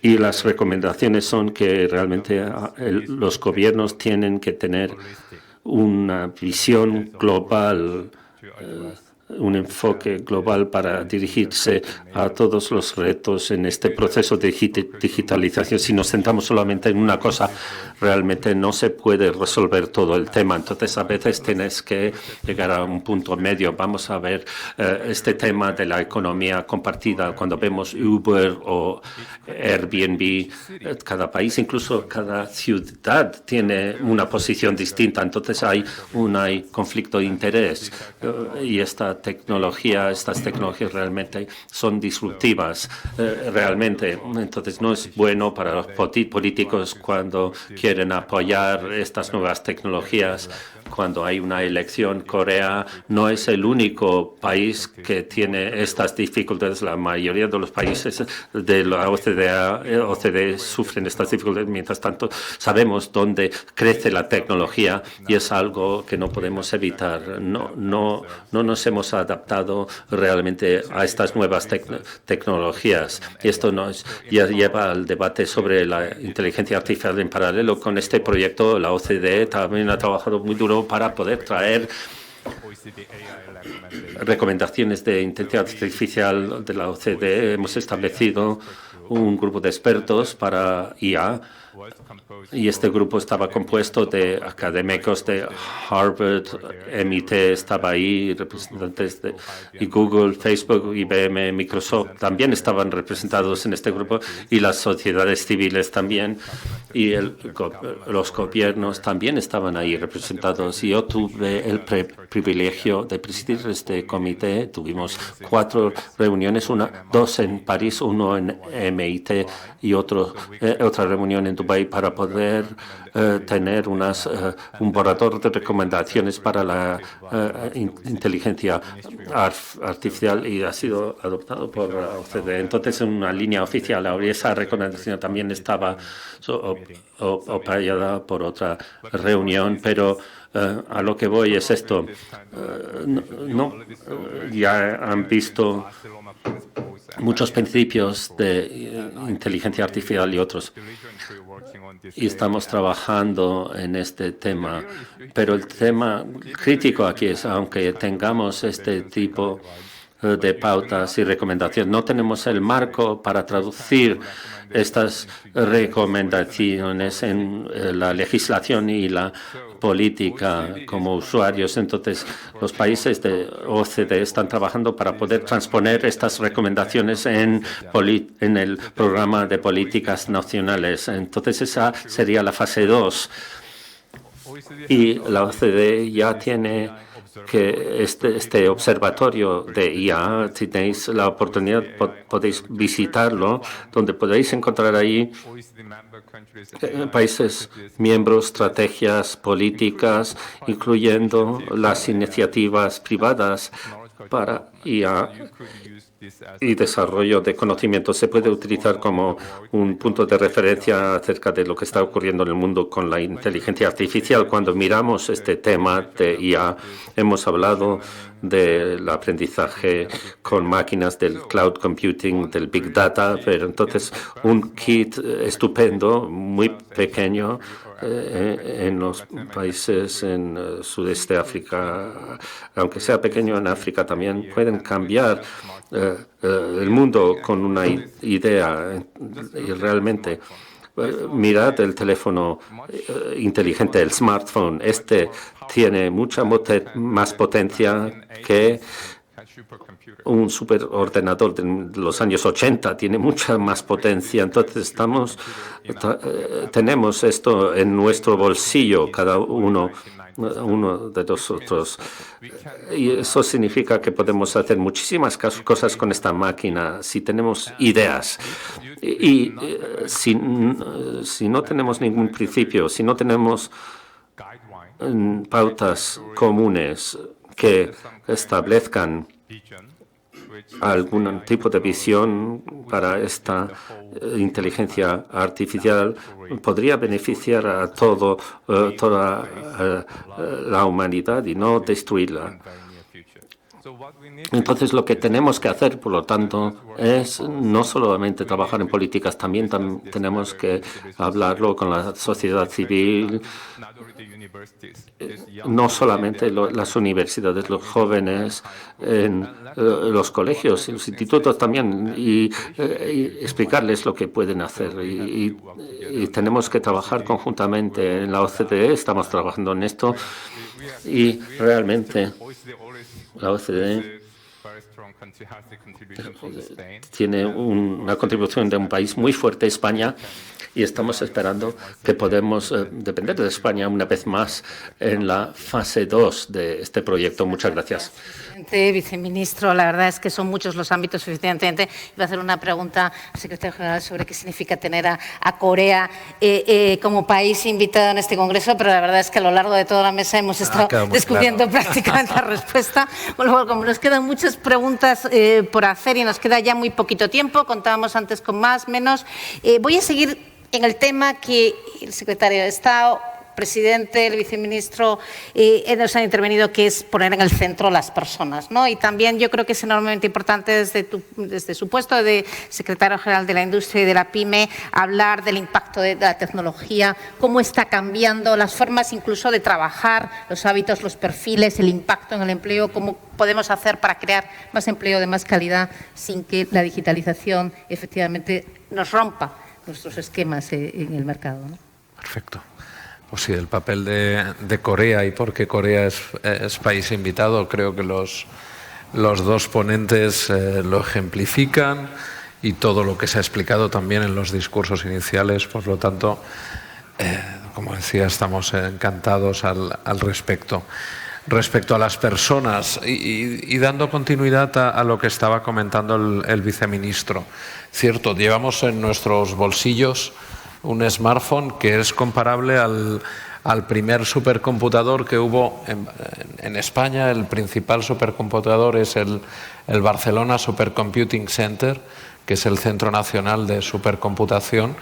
S7: y las recomendaciones son que realmente los gobiernos tienen que tener una visión global un enfoque global para dirigirse a todos los retos en este proceso de digitalización. Si nos centramos solamente en una cosa, realmente no se puede resolver todo el tema. Entonces, a veces tienes que llegar a un punto medio. Vamos a ver este tema de la economía compartida. Cuando vemos Uber o Airbnb, cada país, incluso cada ciudad, tiene una posición distinta. Entonces, hay un conflicto de interés y estas tecnologías realmente son disruptivas, realmente. Entonces, no es bueno para los políticos cuando quieren apoyar estas nuevas tecnologías. Cuando hay una elección, Corea no es el único país que tiene estas dificultades. La mayoría de los países de la OCDE sufren estas dificultades. Mientras tanto, sabemos dónde crece la tecnología y es algo que no podemos evitar. No nos hemos adaptado realmente a estas nuevas tecnologías. Y esto nos lleva al debate sobre la inteligencia artificial. En paralelo con este proyecto, la OCDE también ha trabajado muy duro para poder traer recomendaciones de inteligencia artificial de la OCDE. Hemos establecido un grupo de expertos para IA y este grupo estaba compuesto de académicos de Harvard, MIT estaba ahí, representantes de Google, Facebook, IBM, Microsoft también estaban representados en este grupo y las sociedades civiles también y los gobiernos también estaban ahí representados. Y yo tuve el privilegio de presidir este comité. Tuvimos 4 reuniones, dos en París, uno en MIT y otra reunión en Dubái para poder tener un borrador de recomendaciones para la inteligencia artificial y ha sido adoptado por la OCDE. Entonces, en una línea oficial, esa recomendación también estaba apoyada por otra reunión, pero a lo que voy es esto. Ya han visto muchos principios de inteligencia artificial y otros. Y estamos trabajando en este tema. Pero el tema crítico aquí es, aunque tengamos este tipo de pautas y recomendaciones, no tenemos el marco para traducir estas recomendaciones en la legislación y la política como usuarios. Entonces, los países de OCDE están trabajando para poder transponer estas recomendaciones en el programa de políticas nacionales. Entonces, esa sería la fase 2. Y la OCDE ya tiene que este observatorio de IA, si tenéis la oportunidad, podéis visitarlo, donde podéis encontrar ahí países miembros, estrategias políticas, incluyendo las iniciativas privadas para IA y desarrollo de conocimiento. Se puede utilizar como un punto de referencia acerca de lo que está ocurriendo en el mundo con la inteligencia artificial. Cuando miramos este tema de IA, hemos hablado del aprendizaje con máquinas, del cloud computing, del big data, pero entonces un kit estupendo, muy pequeño, en los países en sudeste de África, aunque sea pequeño en África, también pueden cambiar el mundo con una idea. Y realmente, mirad el teléfono inteligente, el smartphone. Este tiene mucha más potencia que un superordenador de los años 80, tiene mucha más potencia. Entonces tenemos esto en nuestro bolsillo, cada uno de nosotros. Y eso significa que podemos hacer muchísimas cosas con esta máquina si tenemos ideas. Y si no tenemos ningún principio, si no tenemos pautas comunes que establezcan algún tipo de visión para esta inteligencia artificial, podría beneficiar a toda la humanidad y no destruirla. Entonces, lo que tenemos que hacer, por lo tanto, es no solamente trabajar en políticas, también tenemos que hablarlo con la sociedad civil, no solamente las universidades, los jóvenes, en los colegios, los institutos también, y explicarles lo que pueden hacer. Y tenemos que trabajar conjuntamente en la OCDE, estamos trabajando en esto, y realmente la OCDE tiene una contribución de un país muy fuerte, España, y estamos esperando que podemos depender de España una vez más en la fase 2 de este proyecto. Muchas gracias.
S3: Viceministro, la verdad es que son muchos los ámbitos, evidentemente. Iba a hacer una pregunta al secretario general sobre qué significa tener a Corea como país invitado en este congreso, pero la verdad es que a lo largo de toda la mesa hemos estado descubriendo prácticamente la respuesta. Bueno, como nos quedan muchas preguntas por hacer y nos queda ya muy poquito tiempo, contábamos antes con más, menos, voy a seguir en el tema que el secretario de Estado, presidente, el viceministro nos han intervenido, que es poner en el centro las personas, ¿no? Y también yo creo que es enormemente importante desde su puesto de secretario general de la Industria y de la PYME hablar del impacto de la tecnología, cómo está cambiando las formas incluso de trabajar, los hábitos, los perfiles, el impacto en el empleo, cómo podemos hacer para crear más empleo de más calidad sin que la digitalización efectivamente nos rompa nuestros esquemas en el mercado, ¿no?
S2: Perfecto. Pues sí, el papel de Corea y por qué Corea es país invitado, creo que los dos ponentes lo ejemplifican y todo lo que se ha explicado también en los discursos iniciales. Por lo tanto, como decía, estamos encantados al respecto. Respecto a las personas y dando continuidad a lo que estaba comentando el viceministro. Cierto, llevamos en nuestros bolsillos un smartphone que es comparable al primer supercomputador que hubo en España. El principal supercomputador es el Barcelona Supercomputing Center, que es el Centro Nacional de Supercomputación,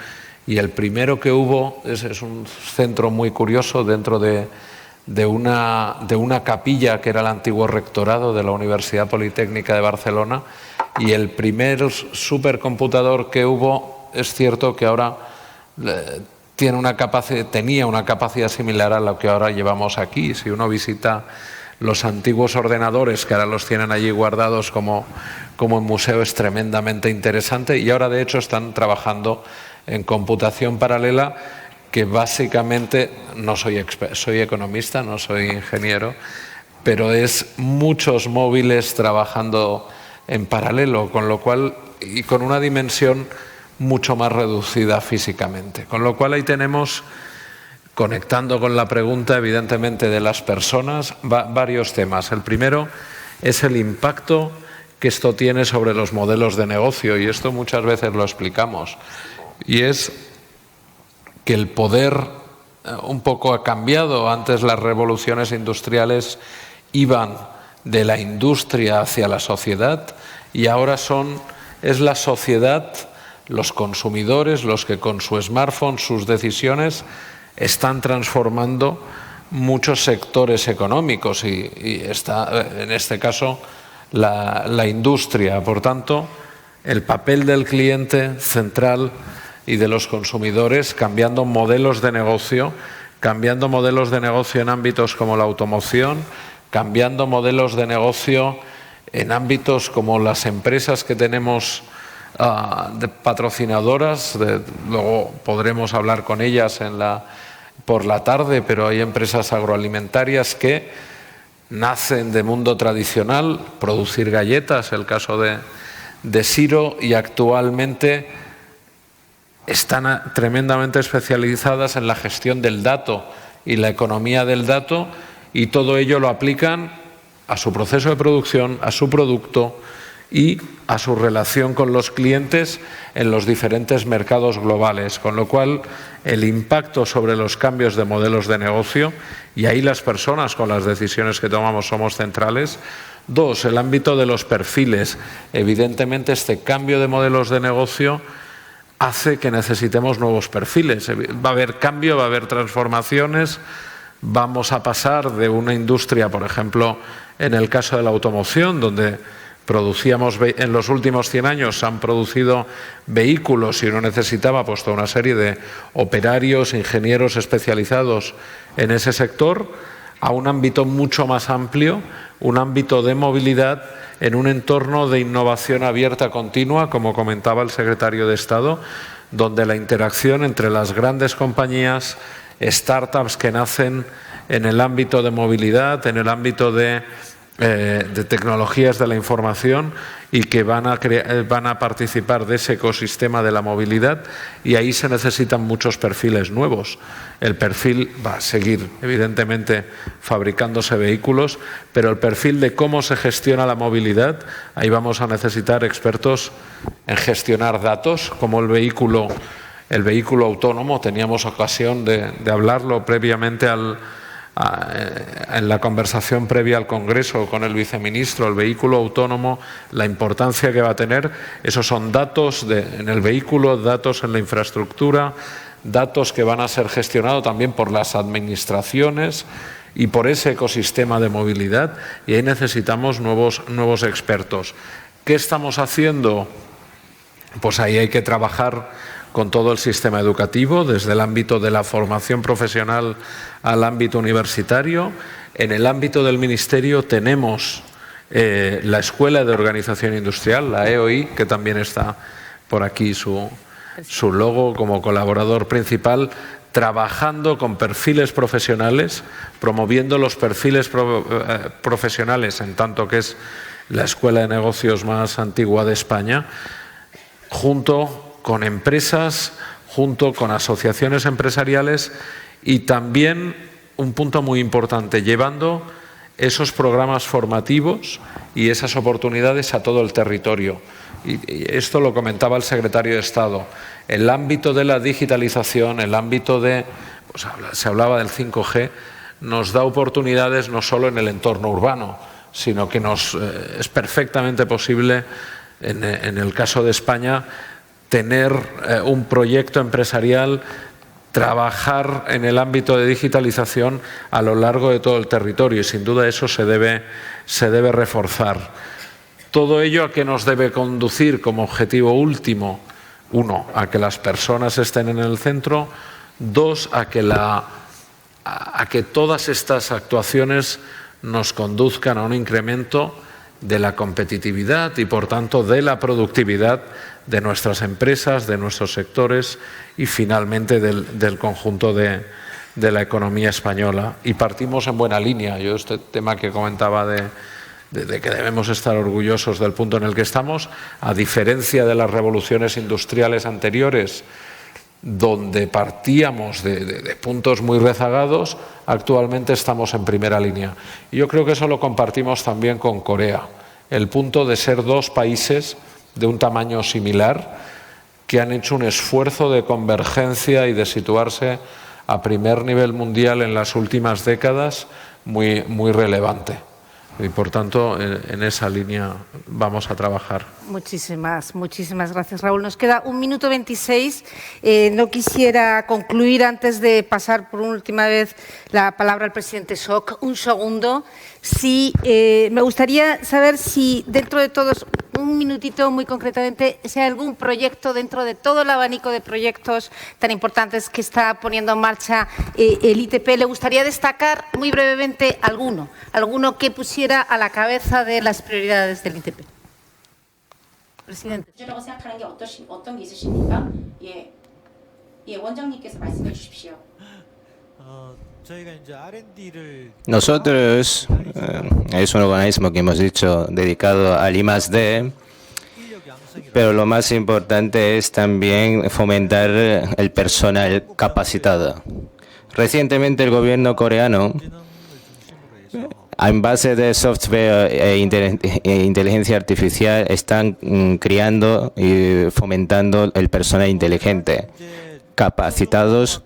S2: y el primero que hubo es un centro muy curioso dentro de una capilla que era el antiguo rectorado de la Universidad Politécnica de Barcelona, y el primer supercomputador que hubo, es cierto que ahora tenía una capacidad similar a lo que ahora llevamos aquí. Si uno visita los antiguos ordenadores, que ahora los tienen allí guardados como en museo, es tremendamente interesante, y ahora de hecho están trabajando en computación paralela, que básicamente, no soy economista, no soy ingeniero, pero es muchos móviles trabajando en paralelo, con lo cual, y con una dimensión mucho más reducida físicamente. Con lo cual ahí tenemos, conectando con la pregunta evidentemente de las personas, varios temas. El primero es el impacto que esto tiene sobre los modelos de negocio, y esto muchas veces lo explicamos, y es que el poder un poco ha cambiado. Antes las revoluciones industriales iban de la industria hacia la sociedad, y ahora es la sociedad, los consumidores, los que con su smartphone, sus decisiones, están transformando muchos sectores económicos, y está, en este caso, la industria. Por tanto, el papel del cliente central y de los consumidores, cambiando modelos de negocio en ámbitos como la automoción, cambiando modelos de negocio en ámbitos como las empresas que tenemos de patrocinadoras. Luego podremos hablar con ellas por la tarde, pero hay empresas agroalimentarias que nacen de mundo tradicional, producir galletas, el caso de Siro, y actualmente están tremendamente especializadas en la gestión del dato y la economía del dato, y todo ello lo aplican a su proceso de producción, a su producto y a su relación con los clientes en los diferentes mercados globales, con lo cual el impacto sobre los cambios de modelos de negocio, y ahí las personas con las decisiones que tomamos somos centrales. Dos, el ámbito de los perfiles. Evidentemente este cambio de modelos de negocio hace que necesitemos nuevos perfiles. Va a haber cambio, va a haber transformaciones. Vamos a pasar de una industria, por ejemplo, en el caso de la automoción, donde producíamos, en los últimos 100 años se han producido vehículos y uno necesitaba pues toda una serie de operarios, ingenieros especializados en ese sector, a un ámbito mucho más amplio, un ámbito de movilidad en un entorno de innovación abierta continua, como comentaba el secretario de Estado, donde la interacción entre las grandes compañías, startups que nacen en el ámbito de movilidad, en el ámbito de tecnologías de la información y que van a participar de ese ecosistema de la movilidad, y ahí se necesitan muchos perfiles nuevos. El perfil va a seguir, evidentemente, fabricándose vehículos, pero el perfil de cómo se gestiona la movilidad, ahí vamos a necesitar expertos en gestionar datos, como el vehículo autónomo. Teníamos ocasión de hablarlo previamente en la conversación previa al Congreso con el viceministro. El vehículo autónomo, la importancia que va a tener, esos son datos en el vehículo, datos en la infraestructura, datos que van a ser gestionados también por las administraciones y por ese ecosistema de movilidad, y ahí necesitamos nuevos expertos. ¿Qué estamos haciendo? Pues ahí hay que trabajar con todo el sistema educativo, desde el ámbito de la formación profesional al ámbito universitario. En el ámbito del Ministerio tenemos la Escuela de Organización Industrial, la EOI, que también está por aquí su logo como colaborador principal, trabajando con perfiles profesionales, promoviendo los perfiles profesionales, en tanto que es la escuela de negocios más antigua de España, junto con empresas, junto con asociaciones empresariales, y también, un punto muy importante, llevando esos programas formativos y esas oportunidades a todo el territorio. Y esto lo comentaba el secretario de Estado. El ámbito de la digitalización, el ámbito se hablaba del 5G, nos da oportunidades no solo en el entorno urbano, sino que es perfectamente posible, en el caso de España, tener un proyecto empresarial, trabajar en el ámbito de digitalización a lo largo de todo el territorio, y sin duda eso se debe reforzar. Todo ello, ¿a qué nos debe conducir como objetivo último? 1, a que las personas estén en el centro. 2, a que todas estas actuaciones nos conduzcan a un incremento de la competitividad y, por tanto, de la productividad de nuestras empresas, de nuestros sectores y, finalmente, del conjunto de la economía española. Y partimos en buena línea. Yo este tema que comentaba de que debemos estar orgullosos del punto en el que estamos, a diferencia de las revoluciones industriales anteriores, donde partíamos de puntos muy rezagados, actualmente estamos en primera línea. Y yo creo que eso lo compartimos también con Corea. El punto de ser 2 países de un tamaño similar que han hecho un esfuerzo de convergencia y de situarse a primer nivel mundial en las últimas décadas muy, muy relevante. Y, por tanto, en esa línea vamos a trabajar.
S3: Muchísimas gracias, Raúl. Nos queda 1 minuto 26. No quisiera concluir antes de pasar por última vez la palabra al presidente SOC. Un segundo. Me gustaría saber si, dentro de todos, un minutito muy concretamente, si hay algún proyecto dentro de todo el abanico de proyectos tan importantes que está poniendo en marcha el ITP. ¿Le gustaría destacar muy brevemente alguno que pusiera a la cabeza de las prioridades del ITP? Presidente.
S4: 라고 생각하는 게 어떤 게 있으십니까? 원장님께서 말씀해 주십시오.
S6: Nosotros es un organismo que hemos dicho dedicado al I+D, pero lo más importante es también fomentar el personal capacitado. Recientemente el gobierno coreano, en base de software e inteligencia artificial, están creando y fomentando el personal inteligente, capacitados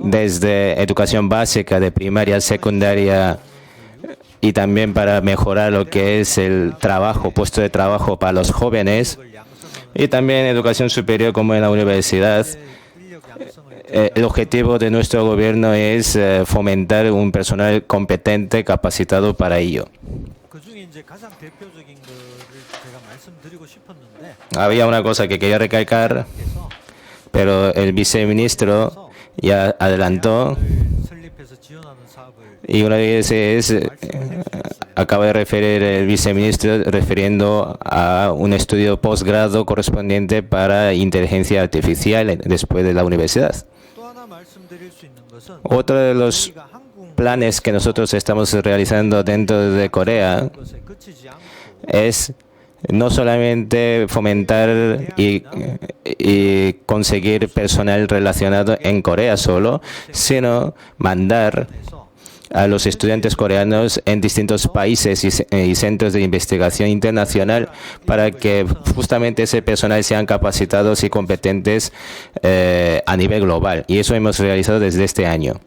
S6: desde educación básica, de primaria, secundaria, y también para mejorar lo que es el trabajo, puesto de trabajo para los jóvenes, y también educación superior como en la universidad. el objetivo de nuestro gobierno es fomentar un personal competente, capacitado para ello. Había una cosa que quería recalcar, pero el viceministro ya adelantó, y una vez acaba de referir el viceministro refiriendo a un estudio posgrado correspondiente para inteligencia artificial después de la universidad. Otro de los planes que nosotros estamos realizando dentro de Corea es no solamente fomentar y conseguir personal relacionado en Corea solo, sino mandar a los estudiantes coreanos en distintos países y centros de investigación internacional para que justamente ese personal sean capacitados y competentes a nivel global. Y eso hemos realizado desde este año.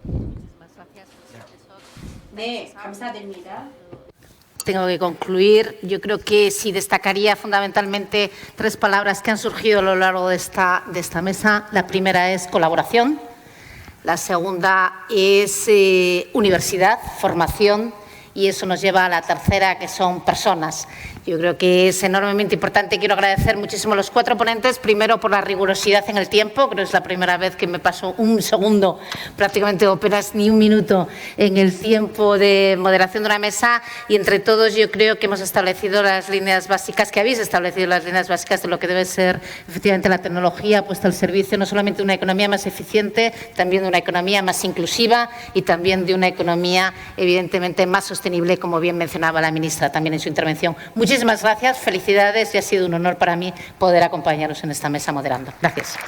S3: Tengo que concluir. Yo creo que sí destacaría fundamentalmente 3 palabras que han surgido a lo largo de esta mesa. La primera es colaboración. La segunda es universidad, formación, y eso nos lleva a la tercera, que son personas. Yo creo que es enormemente importante. Quiero agradecer muchísimo a los 4 ponentes, primero por la rigurosidad en el tiempo. Creo que es la primera vez que me paso un segundo, prácticamente apenas ni un minuto, en el tiempo de moderación de una mesa. Y entre todos yo creo que hemos establecido las líneas básicas, que habéis establecido las líneas básicas de lo que debe ser efectivamente la tecnología puesta al servicio no solamente de una economía más eficiente, también de una economía más inclusiva y también de una economía evidentemente más sostenible, como bien mencionaba la ministra también en su intervención. Muchísimas gracias, felicidades, y ha sido un honor para mí poder acompañaros en esta mesa moderando. Gracias.